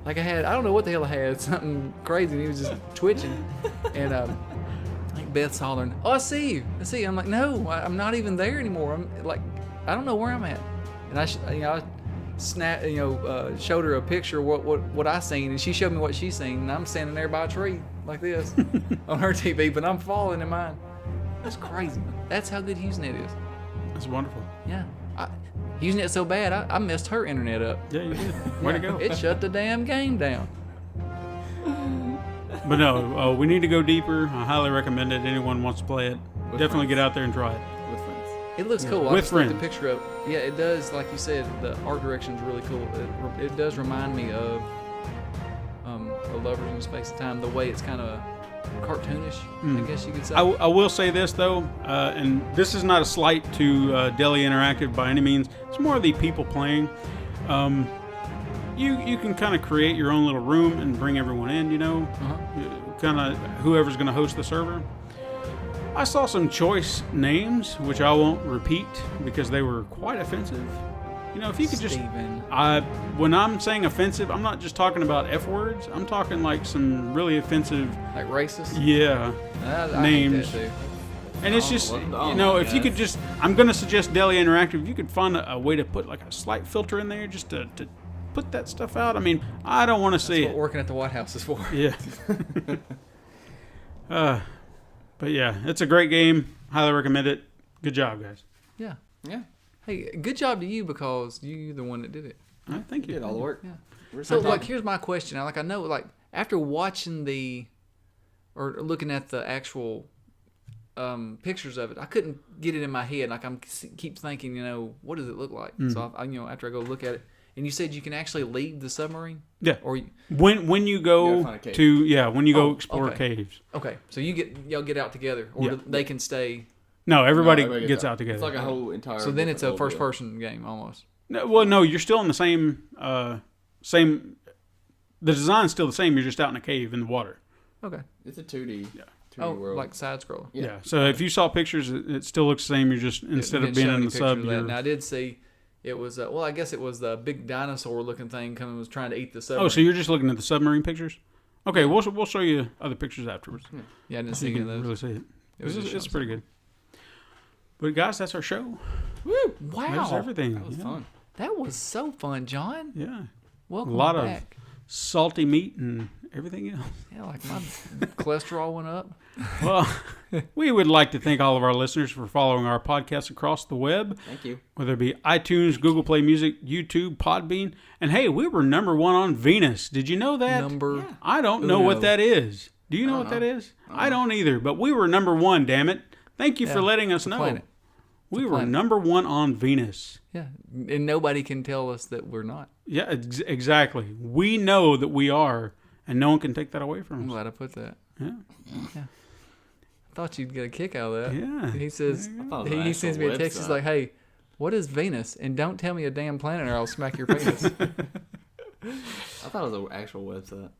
Like I had, I don't know what the hell I had, something crazy. And he was just twitching. And like Beth's hollering, "Oh, I see you. I see you." I'm like, "No, I'm not even there anymore. I'm like, I don't know where I'm at." And I showed her a picture of what I seen, and she showed me what she seen, and I'm standing there by a tree like this on her TV, but I'm falling in mine. That's crazy. That's how good HughesNet is. That's wonderful. Yeah. HughesNet so bad, I messed her internet up. Yeah, you did. Way to go. It shut the damn game down. But no, we need to go deeper. I highly recommend it. Anyone wants to play it, definitely get out there and try it. With friends. It looks cool. I With just looked the friends. picture up. Yeah, it does. Like you said, the art direction is really cool. It does remind me of A Lovers in Space and Time. The way it's kind of cartoonish, I guess you could say. I will say this though, and this is not a slight to Deli Interactive by any means. It's more of the people playing. You can kind of create your own little room and bring everyone in. Kind of whoever's going to host the server. I saw some choice names, which I won't repeat because they were quite offensive. If you could just... Steven. When I'm saying offensive, I'm not just talking about F words. I'm talking like some really offensive... Like racist? Yeah. I names. hate that too. And it's just, my if you could just... I'm going to suggest Deli Interactive. If you could find a way to put like a slight filter in there just to put that stuff out. I mean, I don't want to see That's it. what working at the White House is for. Yeah. But yeah, it's a great game. Highly recommend it. Good job, guys. Yeah. Yeah. Hey, good job to you because you're the one that did it. All right, thank you. Did all the work. Yeah. We're So, talking. like, here's my question. I know, like, after watching or looking at the actual pictures of it. I couldn't get it in my head. Like I'm keep thinking, what does it look like? So I, after I go look at it, and you said you can actually leave the submarine. Yeah. Or when you go when you go explore caves. Okay. So y'all get out together, or they can stay. No, everybody gets out together. It's like a whole entire. So then it's a first-person game almost. No, you're still in the same. The design's still the same. You're just out in a cave in the water. Okay. It's a 2D. Yeah. 2D world. Like side scroll. Yeah. So if you saw pictures, it still looks the same. You're just instead of being in the sub. Now I did see. It was I guess it was the big dinosaur-looking thing was trying to eat the submarine. Oh, so you're just looking at the submarine pictures? Okay, we'll show you other pictures afterwards. Yeah, I didn't see any of those. Really see it. It's pretty good. But guys, that's our show. Woo! Wow, that's everything. That was fun. That was so fun, John. Yeah. Welcome back. A lot of salty meat and everything else. Yeah, like my cholesterol went up. Well, we would like to thank all of our listeners for following our podcast across the web. Thank you. Whether it be iTunes, Google Play Music, YouTube, Podbean. And hey, we were number 1 on Venus. Did you know that? I don't know what that is. Do you know what that is? I don't either, but we were number 1, damn it. Thank you for letting us know. Planet. We were number 1 on Venus. Yeah, and nobody can tell us that we're not. Yeah, exactly. We know that we are, and no one can take that away from us. I'm glad I put that. Yeah. I thought you'd get a kick out of that. Yeah. He says, he sends me a text. He's like, hey, what is Venus? And don't tell me a damn planet or I'll smack your penis. I thought it was an actual website.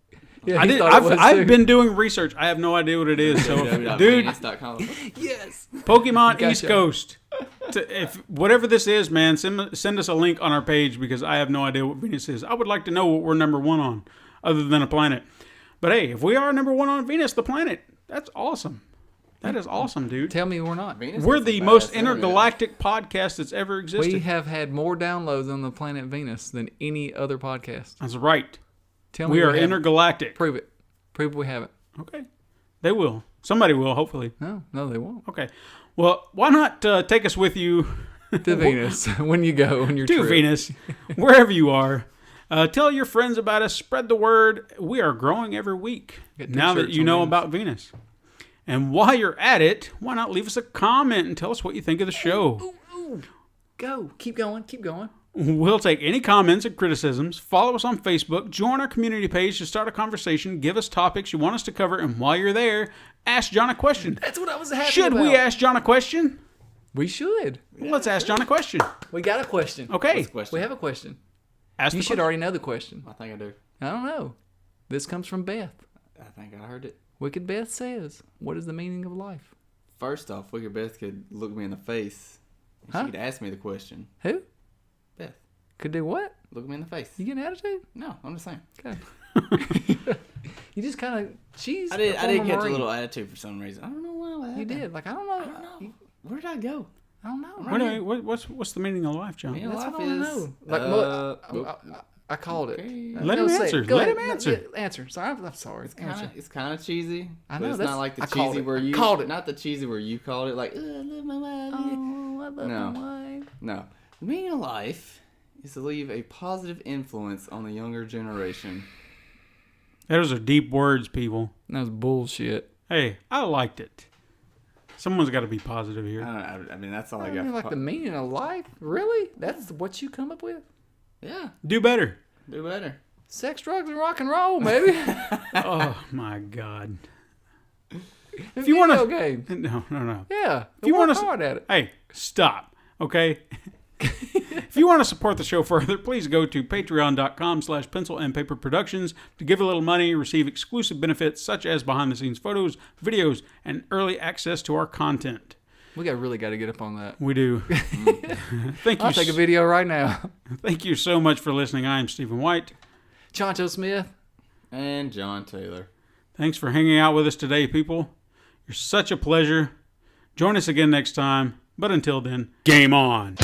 Yeah, I've been doing research. I have no idea what it is. So, dude, yes, Pokemon East Coast. If whatever this is, man, send us a link on our page because I have no idea what Venus is. I would like to know what we're number 1 on, other than a planet. But hey, if we are number 1 on Venus, the planet, that's awesome. That is awesome, dude. Tell me we're not. Venus we're the most intergalactic podcast that's ever existed. We have had more downloads on the planet Venus than any other podcast. That's right. Tell me we are intergalactic. Prove it. Prove we haven't. Okay. They will. Somebody will, hopefully. No, they won't. Okay. Well, why not take us with you to Venus when you go on your trip. To Venus, wherever you are. Tell your friends about us. Spread the word. We are growing every week now that you know about Venus. And while you're at it, why not leave us a comment and tell us what you think of the show? Ooh. Go. Keep going. We'll take any comments and criticisms. Follow us on Facebook. Join our community page to start a conversation. Give us topics you want us to cover. And while you're there, ask John a question. That's what I was happy Should about. we ask John a question? We should. Well, let's ask John a question. We got a question. Okay. We have a question. You should already know the question. I think I do. I don't know. This comes from Beth. I think I heard it. Wicked Beth says, what is the meaning of life? First off, Wicked Beth could look me in the face. And she could ask me the question. Who? Beth. Could do what? Look me in the face. You get an attitude? No, I'm just saying. Okay. You just kind of, I did catch a little attitude for some reason. I don't know why. You did. Like, I don't know. Where did I go? I don't know. What's the meaning of life, John? That's what I want to know. Like, I called it. Let him answer. Let him answer. Answer. Sorry, I'm sorry. It's kind of cheesy. I know. It's not like the cheesy where you called it. Not the cheesy where you called it. Like, I love my wife. Oh, I love my wife. No. The meaning of life is to leave a positive influence on the younger generation. Those are deep words, people. That was bullshit. Hey, I liked it. Someone's got to be positive here. I mean, that's all I got. Like the meaning of life? Really? That's what you come up with? Yeah. Do better. Do better. Sex, drugs, and rock and roll, baby. Oh, my God. If you want to... game. No. Yeah. If you want to... hard at it. Hey, stop. Okay? If you want to support the show further, please go to patreon.com/pencilandpaperproductions to give a little money, receive exclusive benefits such as behind-the-scenes photos, videos, and early access to our content. We really got to get up on that. We do. Thank you. I'll take a video right now. Thank you so much for listening. I am Stephen White. Chancho Smith. And John Taylor. Thanks for hanging out with us today, people. You're such a pleasure. Join us again next time. But until then, game on.